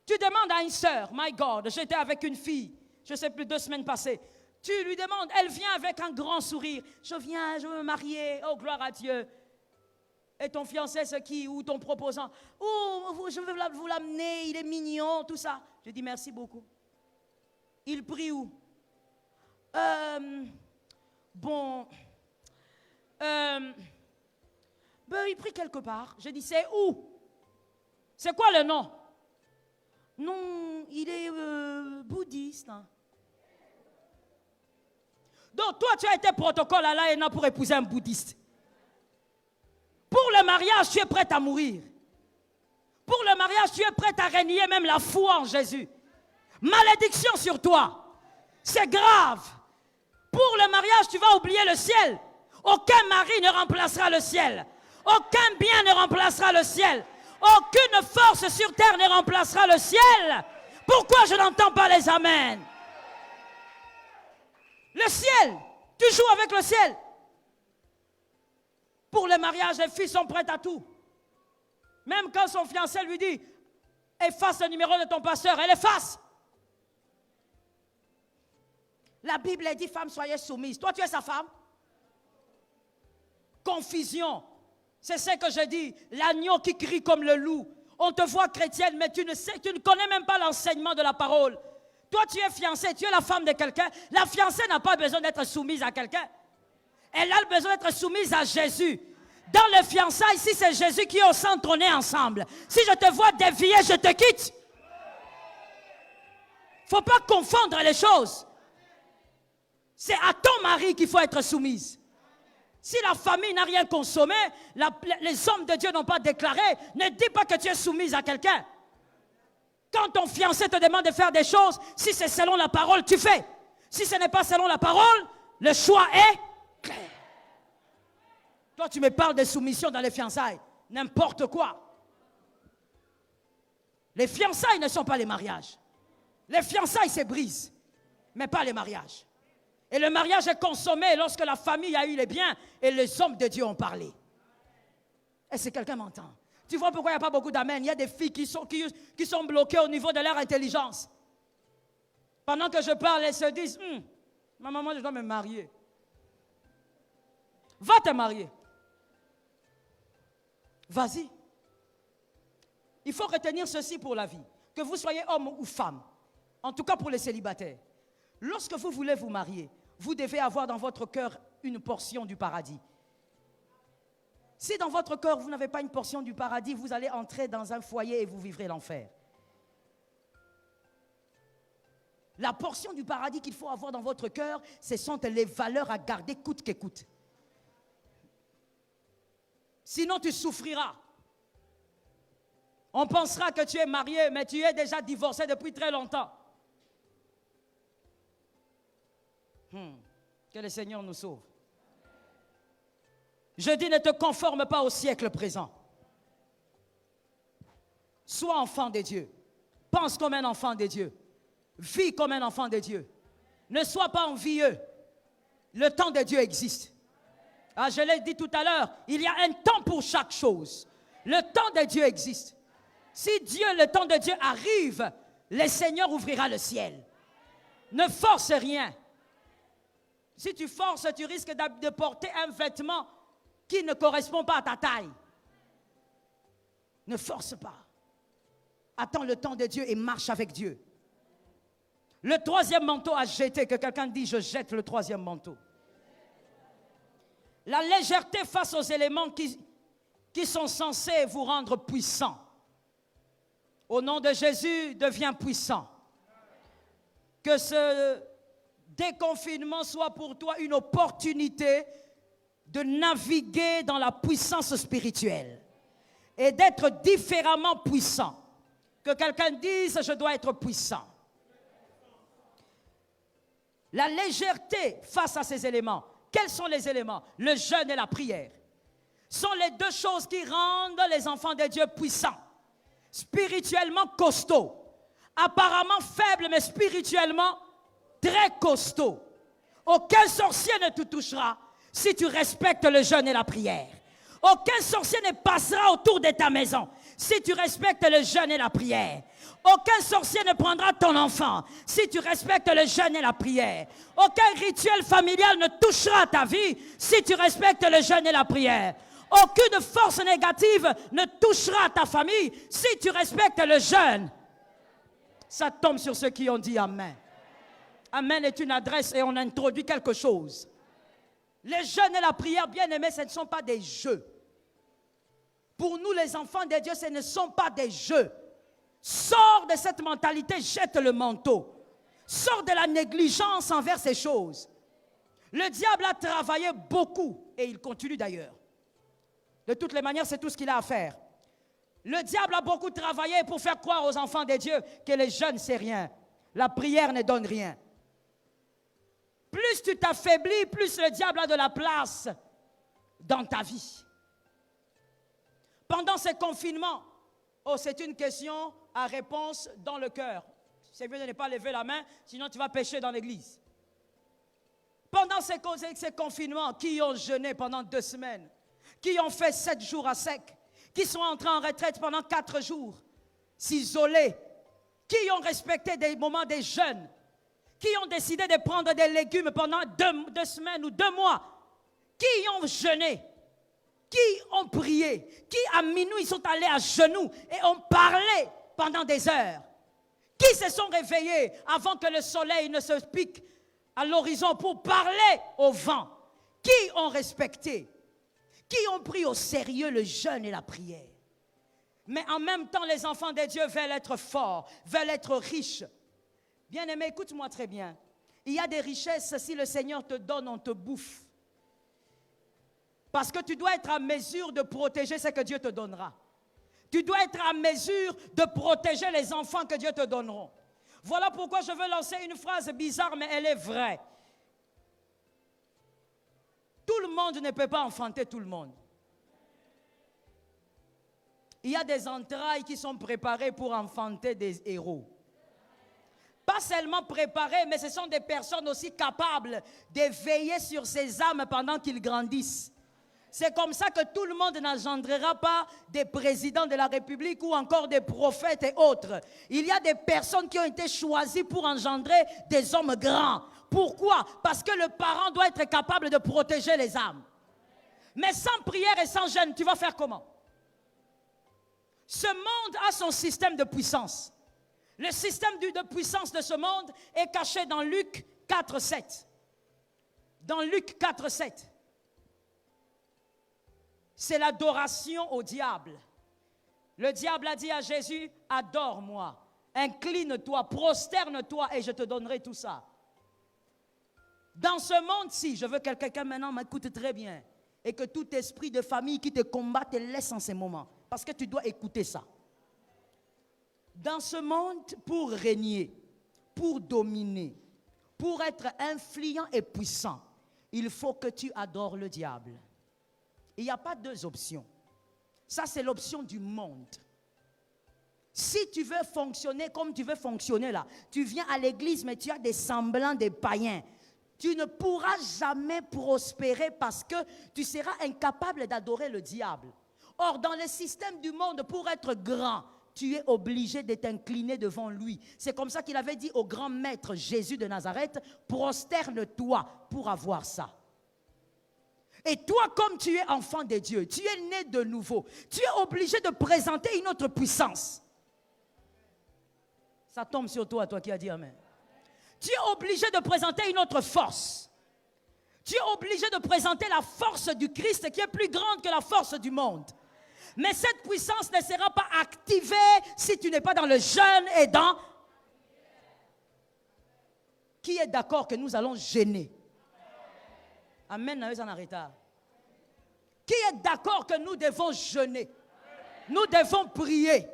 Tu demandes à une sœur, my God, j'étais avec une fille, je ne sais plus, 2 semaines passées. Tu lui demandes, elle vient avec un grand sourire. Je viens, je veux me marier, oh gloire à Dieu. Et ton fiancé, c'est qui? Ou ton proposant? Oh, je veux vous l'amener, il est mignon, tout ça. Je dis merci beaucoup. Il prie où? Il prie quelque part. Je dis, c'est où? C'est quoi le nom? Non, il est bouddhiste. Hein. Donc toi, tu as été protocole à l'AENA pour épouser un bouddhiste. Pour le mariage, tu es prête à mourir. Pour le mariage, tu es prête à renier même la foi en Jésus. Malédiction sur toi. C'est grave. Pour le mariage, tu vas oublier le ciel. Aucun mari ne remplacera le ciel. Aucun bien ne remplacera le ciel. Aucune force sur terre ne remplacera le ciel. Pourquoi je n'entends pas les amens? Le ciel, tu joues avec le ciel. Pour le mariage, les filles sont prêtes à tout. Même quand son fiancé lui dit, efface le numéro de ton pasteur, elle efface. La Bible dit, femme, soyez soumise. Toi, tu es sa femme. Confusion. C'est ce que je dis. L'agneau qui crie comme le loup. On te voit chrétienne, mais tu ne connais même pas l'enseignement de la parole. Toi, tu es fiancée, tu es la femme de quelqu'un. La fiancée n'a pas besoin d'être soumise à quelqu'un. Elle a besoin d'être soumise à Jésus. Dans le fiançailles, si c'est Jésus qui est au centre, on est ensemble. Si je te vois dévier, je te quitte. Il ne faut pas confondre les choses. C'est à ton mari qu'il faut être soumise. Si la famille n'a rien consommé, les hommes de Dieu n'ont pas déclaré, ne dis pas que tu es soumise à quelqu'un. Quand ton fiancé te demande de faire des choses, si c'est selon la parole, tu fais. Si ce n'est pas selon la parole, le choix est clair. Toi, tu me parles de soumission dans les fiançailles. N'importe quoi. Les fiançailles ne sont pas les mariages. Les fiançailles se brisent, mais pas les mariages. Et le mariage est consommé lorsque la famille a eu les biens et les hommes de Dieu ont parlé. Est-ce que quelqu'un m'entend? Tu vois pourquoi il n'y a pas beaucoup d'amen? Il y a des filles qui sont bloquées au niveau de leur intelligence. Pendant que je parle, elles se disent, ma maman, je dois me marier. Va te marier. Vas-y. Il faut retenir ceci pour la vie. Que vous soyez homme ou femme, en tout cas pour les célibataires. Lorsque vous voulez vous marier, vous devez avoir dans votre cœur une portion du paradis. Si dans votre cœur, vous n'avez pas une portion du paradis, vous allez entrer dans un foyer et vous vivrez l'enfer. La portion du paradis qu'il faut avoir dans votre cœur, ce sont les valeurs à garder coûte que coûte. Sinon, tu souffriras. On pensera que tu es marié, mais tu es déjà divorcé depuis très longtemps. Que le Seigneur nous sauve. Je dis, ne te conforme pas au siècle présent. Sois enfant de Dieu. Pense comme un enfant de Dieu. Vis comme un enfant de Dieu. Ne sois pas envieux. Le temps de Dieu existe. Ah, je l'ai dit tout à l'heure, il y a un temps pour chaque chose. Le temps de Dieu existe. Si le temps de Dieu arrive, le Seigneur ouvrira le ciel. Ne force rien. Si tu forces, tu risques de porter un vêtement qui ne correspond pas à ta taille. Ne force pas. Attends le temps de Dieu et marche avec Dieu. Le troisième manteau à jeter, que quelqu'un dit, je jette le troisième manteau. La légèreté face aux éléments qui sont censés vous rendre puissant. Au nom de Jésus, deviens puissant. Que ce déconfinement soit pour toi une opportunité de naviguer dans la puissance spirituelle et d'être différemment puissant. Que quelqu'un dise, je dois être puissant. La légèreté face à ces éléments. Quels sont les éléments? Le jeûne et la prière sont les deux choses qui rendent les enfants de Dieu puissants, spirituellement costauds, apparemment faibles, mais spirituellement très costauds. Aucun sorcier ne te touchera si tu respectes le jeûne et la prière. Aucun sorcier ne passera autour de ta maison si tu respectes le jeûne et la prière. Aucun sorcier ne prendra ton enfant si tu respectes le jeûne et la prière. Aucun rituel familial ne touchera ta vie si tu respectes le jeûne et la prière. Aucune force négative ne touchera ta famille si tu respectes le jeûne. Ça tombe sur ceux qui ont dit Amen. Amen est une adresse et on introduit quelque chose. Les jeûnes et la prière, bien aimés, ce ne sont pas des jeux. Pour nous, les enfants de Dieu, ce ne sont pas des jeux. Sors de cette mentalité, jette le manteau. Sors de la négligence envers ces choses. Le diable a travaillé beaucoup et il continue d'ailleurs. De toutes les manières, c'est tout ce qu'il a à faire. Le diable a beaucoup travaillé pour faire croire aux enfants de Dieu que les jeûnes, c'est rien. La prière ne donne rien. Plus tu t'affaiblis, plus le diable a de la place dans ta vie. Pendant ces confinements, c'est une question à réponse dans le cœur. C'est mieux de ne pas lever la main, sinon tu vas pécher dans l'église. Pendant ces confinements, qui ont jeûné pendant 2 semaines, qui ont fait 7 jours à sec, qui sont entrés en retraite pendant 4 jours, s'isoler, qui ont respecté des moments de jeûne, qui ont décidé de prendre des légumes pendant 2 semaines ou 2 mois, qui ont jeûné, qui ont prié, qui à minuit sont allés à genoux et ont parlé pendant des heures, qui se sont réveillés avant que le soleil ne se pique à l'horizon pour parler au vent, qui ont respecté, qui ont pris au sérieux le jeûne et la prière. Mais en même temps, les enfants de Dieu veulent être forts, veulent être riches. Bien-aimé, écoute-moi très bien. Il y a des richesses, si le Seigneur te donne, on te bouffe. Parce que tu dois être à mesure de protéger ce que Dieu te donnera. Tu dois être à mesure de protéger les enfants que Dieu te donnera. Voilà pourquoi je veux lancer une phrase bizarre, mais elle est vraie. Tout le monde ne peut pas enfanter tout le monde. Il y a des entrailles qui sont préparées pour enfanter des héros. Pas seulement préparées, mais ce sont des personnes aussi capables de veiller sur ces âmes pendant qu'ils grandissent. C'est comme ça que tout le monde n'engendrera pas des présidents de la République ou encore des prophètes et autres. Il y a des personnes qui ont été choisies pour engendrer des hommes grands. Pourquoi? Parce que le parent doit être capable de protéger les âmes. Mais sans prière et sans jeûne, tu vas faire comment? Ce monde a son système de puissance. Le système de puissance de ce monde est caché dans Luc 4,7. Dans Luc 4,7. C'est l'adoration au diable. Le diable a dit à Jésus, adore-moi, incline-toi, prosterne-toi et je te donnerai tout ça. Dans ce monde-ci, je veux que quelqu'un maintenant m'écoute très bien et que tout esprit de famille qui te combat te laisse en ces moments. Parce que tu dois écouter ça. Dans ce monde, pour régner, pour dominer, pour être influent et puissant, il faut que tu adores le diable. Il n'y a pas deux options. Ça, c'est l'option du monde. Si tu veux fonctionner comme tu veux fonctionner là, tu viens à l'église mais tu as des semblants des païens. Tu ne pourras jamais prospérer parce que tu seras incapable d'adorer le diable. Or, dans le système du monde, pour être grand, tu es obligé de t'incliner devant lui. C'est comme ça qu'il avait dit au grand maître Jésus de Nazareth, prosterne-toi pour avoir ça. Et toi, comme tu es enfant de Dieu, tu es né de nouveau, tu es obligé de présenter une autre puissance. Ça tombe sur toi, toi qui as dit Amen. Tu es obligé de présenter une autre force. Tu es obligé de présenter la force du Christ qui est plus grande que la force du monde. Mais cette puissance ne sera pas activée si tu n'es pas dans le jeûne et dans... Qui est d'accord que nous allons jeûner? Amen. Qui est d'accord que nous devons jeûner? Nous devons prier.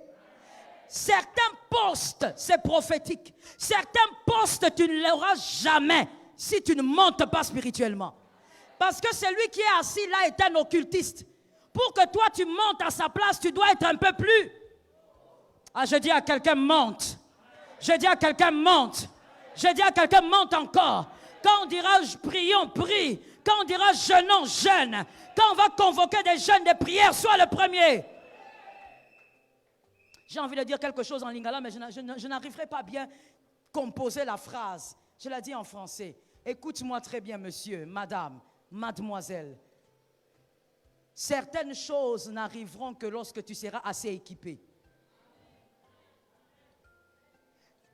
Certains postes, c'est prophétique. Certains postes, tu ne l'auras jamais si tu ne montes pas spirituellement. Parce que celui qui est assis là est un occultiste. Pour que toi tu montes à sa place, tu dois être un peu plus. Ah, je dis à quelqu'un monte. Je dis à quelqu'un monte. Je dis à quelqu'un monte encore. Quand on dira prions, prie. Quand on dira jeûnons, jeûne. Quand on va convoquer des jeûnes, des prières, sois le premier. J'ai envie de dire quelque chose en lingala, mais je n'arriverai pas à bien composer la phrase. Je la dis en français. Écoute-moi très bien, monsieur, madame, mademoiselle. Certaines choses n'arriveront que lorsque tu seras assez équipé.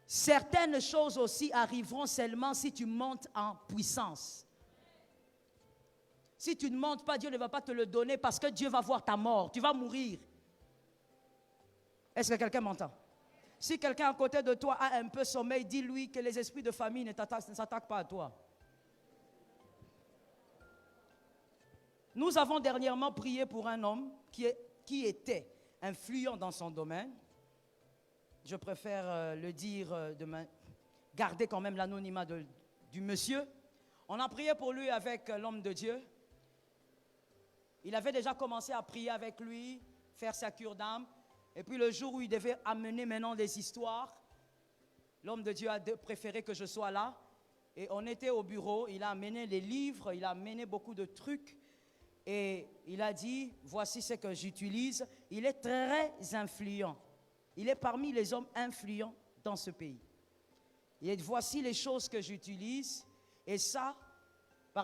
Certaines choses aussi arriveront seulement si tu montes en puissance. Si tu ne montes pas, Dieu ne va pas te le donner parce que Dieu va voir ta mort. Tu vas mourir. Est-ce que quelqu'un m'entend? Si quelqu'un à côté de toi a un peu sommeil, dis-lui que les esprits de famille ne s'attaquent pas à toi. Nous avons dernièrement prié pour un homme qui était influent dans son domaine. Je préfère le dire, garder quand même l'anonymat du monsieur. On a prié pour lui avec l'homme de Dieu. Il avait déjà commencé à prier avec lui, faire sa cure d'âme. Et puis le jour où il devait amener maintenant des histoires, l'homme de Dieu a préféré que je sois là. Et on était au bureau, il a amené les livres, il a amené beaucoup de trucs. Et il a dit, voici ce que j'utilise. Il est très influent. Il est parmi les hommes influents dans ce pays. Et voici les choses que j'utilise. Et ça,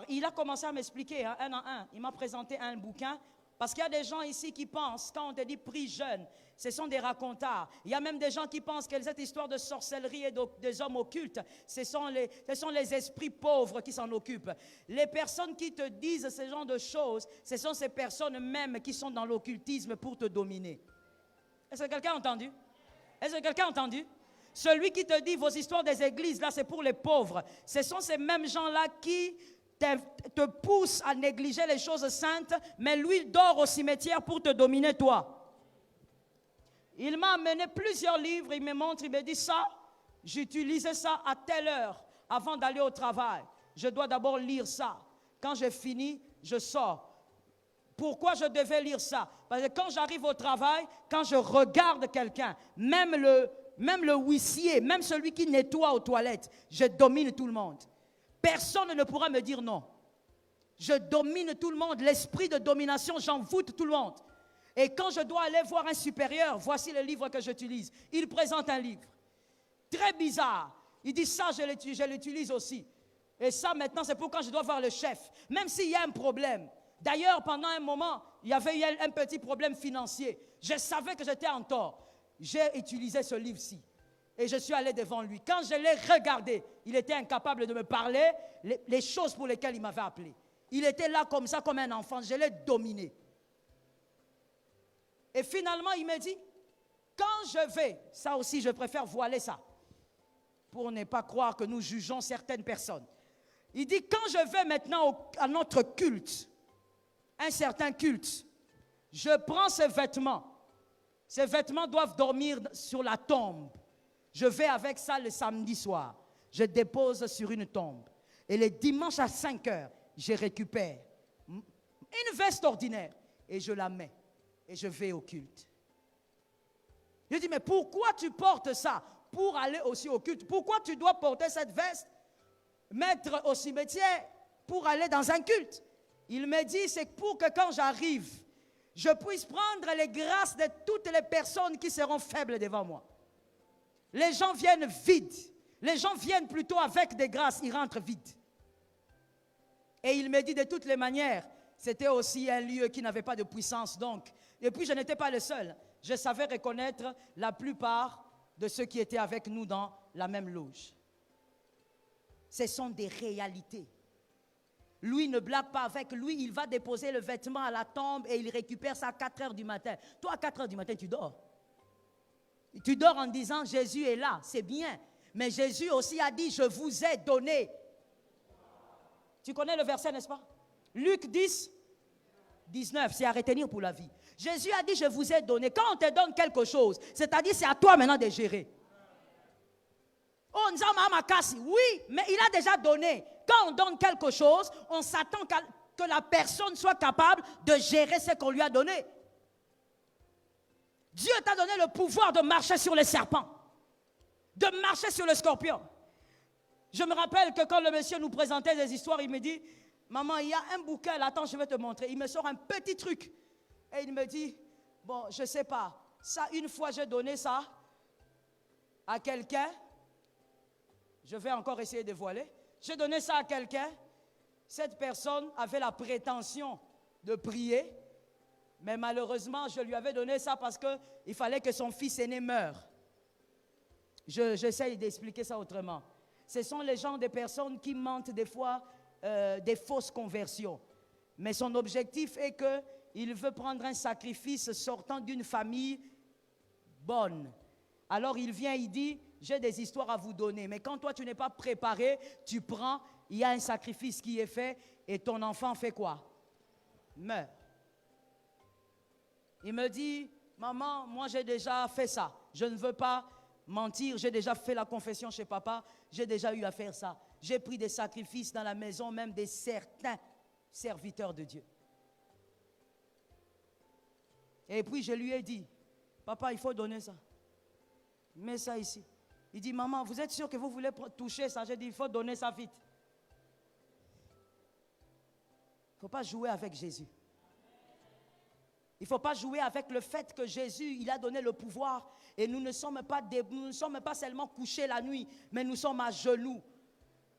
il a commencé à m'expliquer, un à un. Il m'a présenté un bouquin. Parce qu'il y a des gens ici qui pensent, quand on te dit prie jeune, ce sont des racontards. Il y a même des gens qui pensent que cette histoire de sorcellerie et des hommes occultes, ce sont les esprits pauvres qui s'en occupent. Les personnes qui te disent ce genre de choses, ce sont ces personnes même qui sont dans l'occultisme pour te dominer. Est-ce que quelqu'un a entendu? Est-ce que quelqu'un a entendu? Celui qui te dit vos histoires des églises, là c'est pour les pauvres. Ce sont ces mêmes gens-là qui te pousse à négliger les choses saintes, mais lui dort au cimetière pour te dominer toi. Il m'a amené plusieurs livres, il me montre, il me dit ça, j'utilisais ça à telle heure avant d'aller au travail. Je dois d'abord lire ça. Quand j'ai fini, je sors. Pourquoi je devais lire ça? Parce que quand j'arrive au travail, quand je regarde quelqu'un, même le huissier, même celui qui nettoie aux toilettes, je domine tout le monde. Personne ne pourra me dire non. Je domine tout le monde. L'esprit de domination, j'envoûte tout le monde. Et quand je dois aller voir un supérieur, voici le livre que j'utilise. Il présente un livre. Très bizarre. Il dit ça, je l'utilise aussi. Et ça, maintenant, c'est pour quand je dois voir le chef. Même s'il y a un problème. D'ailleurs, pendant un moment, il y avait eu un petit problème financier. Je savais que j'étais en tort. J'ai utilisé ce livre-ci. Et je suis allé devant lui. Quand je l'ai regardé, il était incapable de me parler les choses pour lesquelles il m'avait appelé. Il était là comme ça, comme un enfant. Je l'ai dominé. Et finalement, il me dit, quand je vais, ça aussi, je préfère voiler ça, pour ne pas croire que nous jugeons certaines personnes. Il dit, quand je vais maintenant à notre culte, un certain culte, je prends ces vêtements. Ces vêtements doivent dormir sur la tombe. Je vais avec ça le samedi soir. Je dépose sur une tombe. Et le dimanche à 5 heures, je récupère une veste ordinaire et je la mets. Et je vais au culte. Je dis, mais pourquoi tu portes ça pour aller aussi au culte? Pourquoi tu dois porter cette veste, mettre au cimetière pour aller dans un culte? Il me dit, c'est pour que quand j'arrive, je puisse prendre les grâces de toutes les personnes qui seront faibles devant moi. Les gens viennent vides. Les gens viennent plutôt avec des grâces, ils rentrent vides. Et il me dit, de toutes les manières, c'était aussi un lieu qui n'avait pas de puissance, donc. Et puis je n'étais pas le seul. Je savais reconnaître la plupart de ceux qui étaient avec nous dans la même loge. Ce sont des réalités. Lui ne blague pas avec lui, il va déposer le vêtement à la tombe et il récupère ça à 4 heures du matin. Toi, à 4 heures du matin, tu dors. Tu dors en disant, Jésus est là, c'est bien. Mais Jésus aussi a dit, je vous ai donné. Tu connais le verset, n'est-ce pas? Luc 10, 19, c'est à retenir pour la vie. Jésus a dit, je vous ai donné. Quand on te donne quelque chose, c'est-à-dire c'est à toi maintenant de gérer. Oh, oui, mais il a déjà donné. Quand on donne quelque chose, on s'attend que la personne soit capable de gérer ce qu'on lui a donné. Dieu t'a donné le pouvoir de marcher sur les serpents, de marcher sur le scorpion. Je me rappelle que quand le monsieur nous présentait des histoires, il me dit, maman, il y a un bouquin, là, attends, je vais te montrer. Il me sort un petit truc. Et il me dit, bon, je ne sais pas, ça, une fois j'ai donné ça à quelqu'un, je vais encore essayer de voiler, j'ai donné ça à quelqu'un, cette personne avait la prétention de prier, mais malheureusement, je lui avais donné ça parce qu'il fallait que son fils aîné meure. J'essaye d'expliquer ça autrement. Ce sont les gens, des personnes qui mentent des fois des fausses conversions. Mais son objectif est qu'il veut prendre un sacrifice sortant d'une famille bonne. Alors il vient, il dit, j'ai des histoires à vous donner. Mais quand toi tu n'es pas préparé, tu prends, il y a un sacrifice qui est fait et ton enfant fait quoi? Meurt. Il me dit, maman, moi j'ai déjà fait ça. Je ne veux pas mentir, j'ai déjà fait la confession chez papa, j'ai déjà eu à faire ça. J'ai pris des sacrifices dans la maison, même de certains serviteurs de Dieu. Et puis je lui ai dit, papa, il faut donner ça. Mets ça ici. Il dit, maman, vous êtes sûr que vous voulez toucher ça? J'ai dit, il faut donner ça vite. Il ne faut pas jouer avec Jésus. Il ne faut pas jouer avec le fait que Jésus, il a donné le pouvoir. Et nous ne sommes pas seulement couchés la nuit, mais nous sommes à genoux.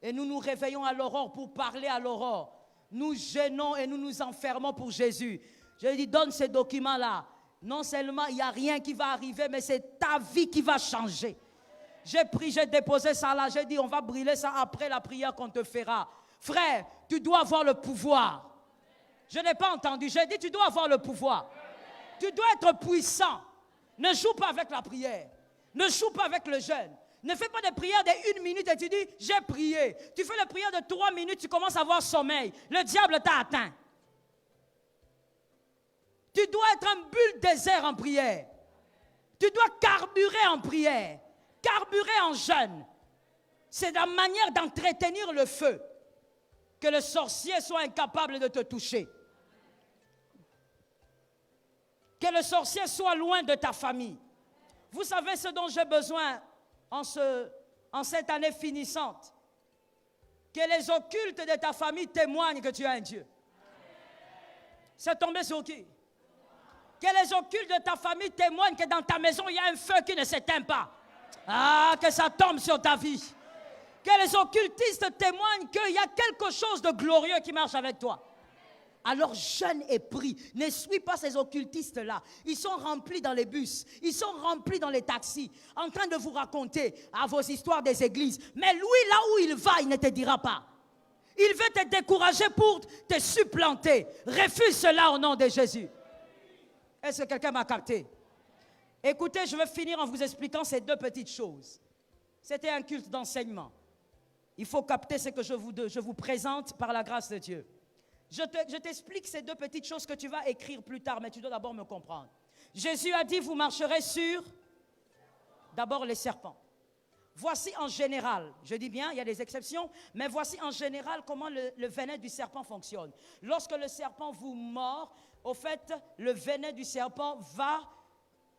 Et nous nous réveillons à l'aurore pour parler à l'aurore. Nous jeûnons et nous nous enfermons pour Jésus. Je lui ai dit, donne ces documents-là. Non seulement il n'y a rien qui va arriver, mais c'est ta vie qui va changer. J'ai pris, j'ai déposé ça là. J'ai dit, on va brûler ça après la prière qu'on te fera. Frère, tu dois avoir le pouvoir. Je n'ai pas entendu. J'ai dit, tu dois avoir le pouvoir. Tu dois être puissant. Ne joue pas avec la prière. Ne joue pas avec le jeûne. Ne fais pas de prière de 1 minute et tu dis, j'ai prié. Tu fais la prière de 3 minutes, tu commences à avoir sommeil. Le diable t'a atteint. Tu dois être un bulle désert en prière. Tu dois carburer en prière. Carburer en jeûne. C'est la manière d'entretenir le feu. Que le sorcier soit incapable de te toucher. Que le sorcier soit loin de ta famille. Vous savez ce dont j'ai besoin en cette année finissante. Que les occultes de ta famille témoignent que tu as un Dieu. C'est tombé sur qui? Que les occultes de ta famille témoignent que dans ta maison, il y a un feu qui ne s'éteint pas. Ah, que ça tombe sur ta vie. Que les occultistes témoignent qu'il y a quelque chose de glorieux qui marche avec toi. Alors jeûne et prie. Ne suis pas ces occultistes-là. Ils sont remplis dans les bus. Ils sont remplis dans les taxis. En train de vous raconter vos histoires des églises. Mais lui, là où il va, il ne te dira pas. Il veut te décourager pour te supplanter. Refuse cela au nom de Jésus. Est-ce que quelqu'un m'a capté? Écoutez, je vais finir en vous expliquant ces deux petites choses. C'était un culte d'enseignement. Il faut capter ce que je vous présente par la grâce de Dieu. Je t'explique ces deux petites choses que tu vas écrire plus tard, mais tu dois d'abord me comprendre. Jésus a dit, vous marcherez sur d'abord les serpents. Voici en général, je dis bien, il y a des exceptions, mais voici en général comment le venin du serpent fonctionne. Lorsque le serpent vous mord, au fait, le venin du serpent va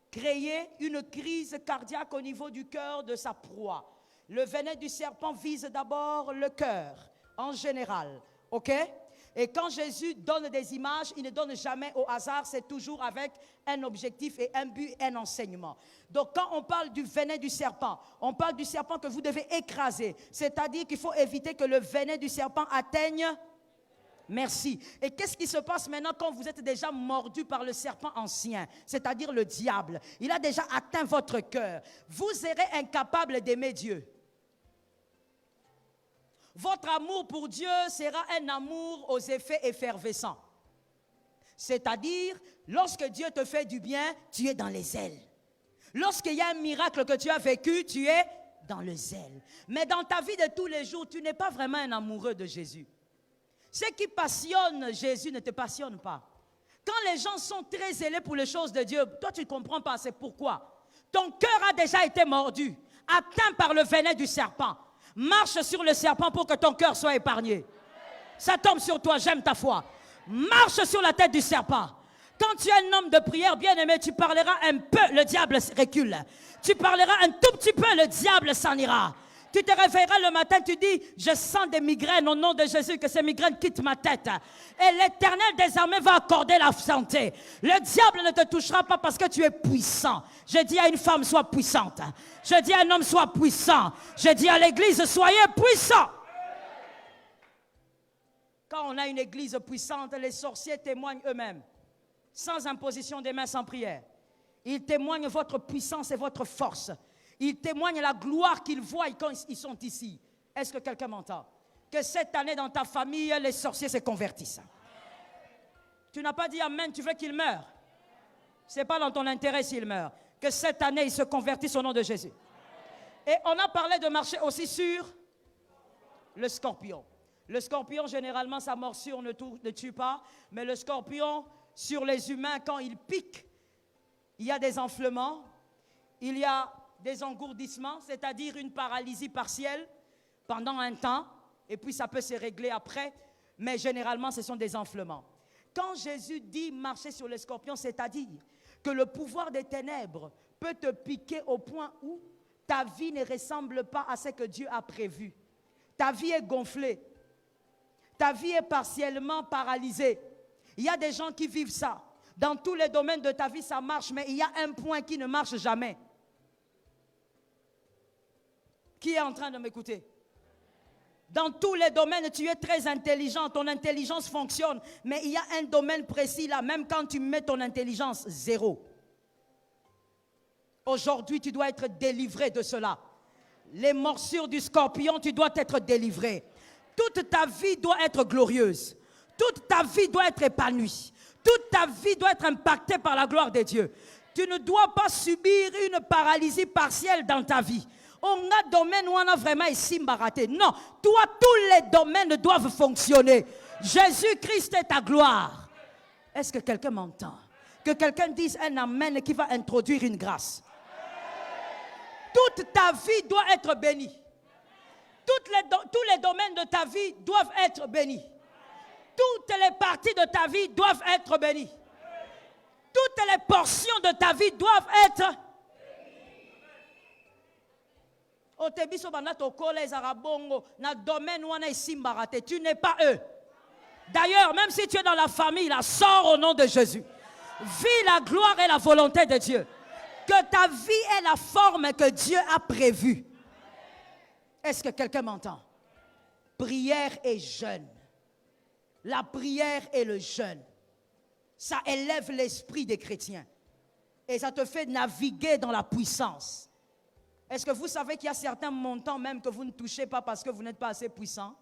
créer une crise cardiaque au niveau du cœur de sa proie. Le venin du serpent vise d'abord le cœur, en général, ok? Et quand Jésus donne des images, il ne donne jamais au hasard, c'est toujours avec un objectif et un but, un enseignement. Donc quand on parle du venin du serpent, on parle du serpent que vous devez écraser. C'est-à-dire qu'il faut éviter que le venin du serpent atteigne... Merci. Et qu'est-ce qui se passe maintenant quand vous êtes déjà mordu par le serpent ancien, c'est-à-dire le diable? Il a déjà atteint votre cœur. Vous serez incapable d'aimer Dieu. Votre amour pour Dieu sera un amour aux effets effervescents. C'est-à-dire, lorsque Dieu te fait du bien, tu es dans les ailes. Lorsqu'il y a un miracle que tu as vécu, tu es dans le zèle. Mais dans ta vie de tous les jours, tu n'es pas vraiment un amoureux de Jésus. Ce qui passionne Jésus ne te passionne pas. Quand les gens sont très zélés pour les choses de Dieu, toi tu ne comprends pas, c'est pourquoi. Ton cœur a déjà été mordu, atteint par le venin du serpent. Marche sur le serpent pour que ton cœur soit épargné. Ça tombe sur toi, j'aime ta foi. Marche sur la tête du serpent. Quand tu es un homme de prière, bien-aimé, tu parleras un peu, le diable recule. Tu parleras un tout petit peu, le diable s'en ira. Tu te réveilleras le matin, tu dis, je sens des migraines au nom de Jésus, que ces migraines quittent ma tête. Et l'Éternel désormais va accorder la santé. Le diable ne te touchera pas parce que tu es puissant. Je dis à une femme, sois puissante. Je dis à un homme, sois puissant. Je dis à l'église, soyez puissants. Quand on a une église puissante, les sorciers témoignent eux-mêmes, sans imposition des mains, sans prière. Ils témoignent votre puissance et votre force. Ils témoignent la gloire qu'ils voient quand ils sont ici. Est-ce que quelqu'un m'entend? Que cette année dans ta famille, les sorciers se convertissent. Tu n'as pas dit amen, tu veux qu'ils meurent. Ce n'est pas dans ton intérêt s'ils meurent. Que cette année, ils se convertissent au nom de Jésus. Et on a parlé de marcher aussi sur le scorpion. Le scorpion, généralement, sa morsure ne tue pas. Mais le scorpion, sur les humains, quand il pique, il y a des enflements, il y a des engourdissements, c'est-à-dire une paralysie partielle pendant un temps, et puis ça peut se régler après, mais généralement ce sont des enflements. Quand Jésus dit marcher sur les scorpions, c'est-à-dire que le pouvoir des ténèbres peut te piquer au point où ta vie ne ressemble pas à ce que Dieu a prévu. Ta vie est gonflée, ta vie est partiellement paralysée. Il y a des gens qui vivent ça. Dans tous les domaines de ta vie, ça marche, mais il y a un point qui ne marche jamais. Qui est en train de m'écouter? Dans tous les domaines, tu es très intelligent, ton intelligence fonctionne, mais il y a un domaine précis là, même quand tu mets ton intelligence, zéro. Aujourd'hui, tu dois être délivré de cela. Les morsures du scorpion, tu dois être délivré. Toute ta vie doit être glorieuse. Toute ta vie doit être épanouie. Toute ta vie doit être impactée par la gloire de Dieu. Tu ne dois pas subir une paralysie partielle dans ta vie. On a un domaine où on a vraiment ici raté. Non, toi, tous les domaines doivent fonctionner. Jésus-Christ est ta gloire. Est-ce que quelqu'un m'entend? Que quelqu'un dise un amen qui va introduire une grâce. Toute ta vie doit être bénie. Tous les domaines de ta vie doivent être bénis. Toutes les parties de ta vie doivent être bénies. Toutes les portions de ta vie doivent être. Tu n'es pas eux. D'ailleurs, même si tu es dans la famille, là, sors au nom de Jésus. Vis la gloire et la volonté de Dieu. Que ta vie ait la forme que Dieu a prévue. Est-ce que quelqu'un m'entend? Prière et jeûne. La prière et le jeûne, ça élève l'esprit des chrétiens. Et ça te fait naviguer dans la puissance. Est-ce que vous savez qu'il y a certains montants même que vous ne touchez pas parce que vous n'êtes pas assez puissant?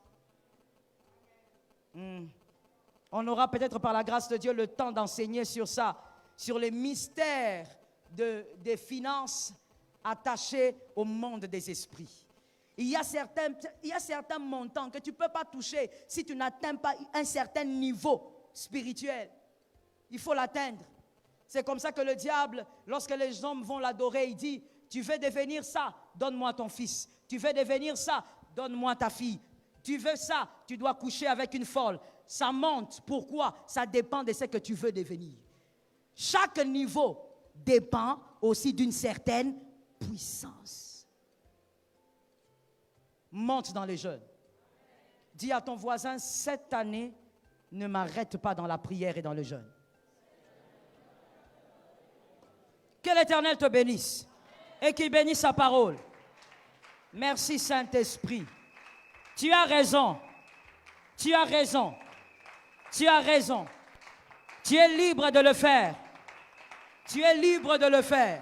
On aura peut-être par la grâce de Dieu le temps d'enseigner sur ça, sur les mystères des finances attachées au monde des esprits. Il y a certains montants que tu ne peux pas toucher si tu n'atteins pas un certain niveau spirituel. Il faut l'atteindre. C'est comme ça que le diable, lorsque les hommes vont l'adorer, il dit, tu veux devenir ça, donne-moi ton fils. Tu veux devenir ça, donne-moi ta fille. Tu veux ça, tu dois coucher avec une folle. Ça monte. Pourquoi? Ça dépend de ce que tu veux devenir. Chaque niveau dépend aussi d'une certaine puissance. Monte dans les jeûnes. Dis à ton voisin, cette année, ne m'arrête pas dans la prière et dans le jeûne. Que l'Éternel te bénisse et qu'il bénisse sa parole. Merci Saint-Esprit. Tu as raison. Tu as raison. Tu as raison. Tu es libre de le faire. Tu es libre de le faire.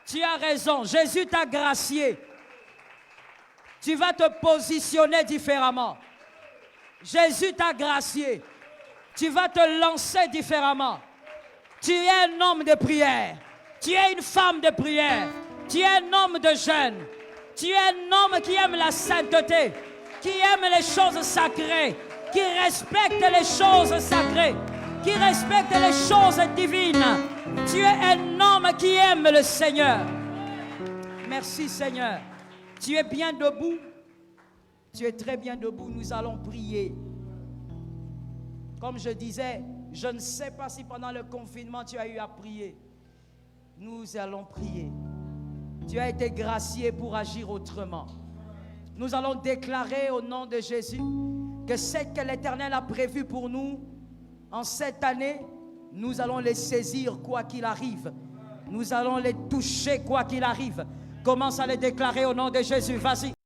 Tu as raison. Jésus t'a gracié. Tu vas te positionner différemment. Jésus t'a gracié. Tu vas te lancer différemment. Tu es un homme de prière. Tu es une femme de prière. Tu es un homme de jeûne. Tu es un homme qui aime la sainteté, qui aime les choses sacrées, qui respecte les choses sacrées, qui respecte les choses divines. Tu es un homme qui aime le Seigneur. Merci Seigneur. Tu es bien debout. Tu es très bien debout. Nous allons prier. Comme je disais, je ne sais pas si pendant le confinement tu as eu à prier. Nous allons prier. Tu as été gracié pour agir autrement. Nous allons déclarer au nom de Jésus que ce que l'Éternel a prévu pour nous en cette année, nous allons les saisir quoi qu'il arrive. Nous allons les toucher quoi qu'il arrive. Commence à les déclarer au nom de Jésus. Vas-y.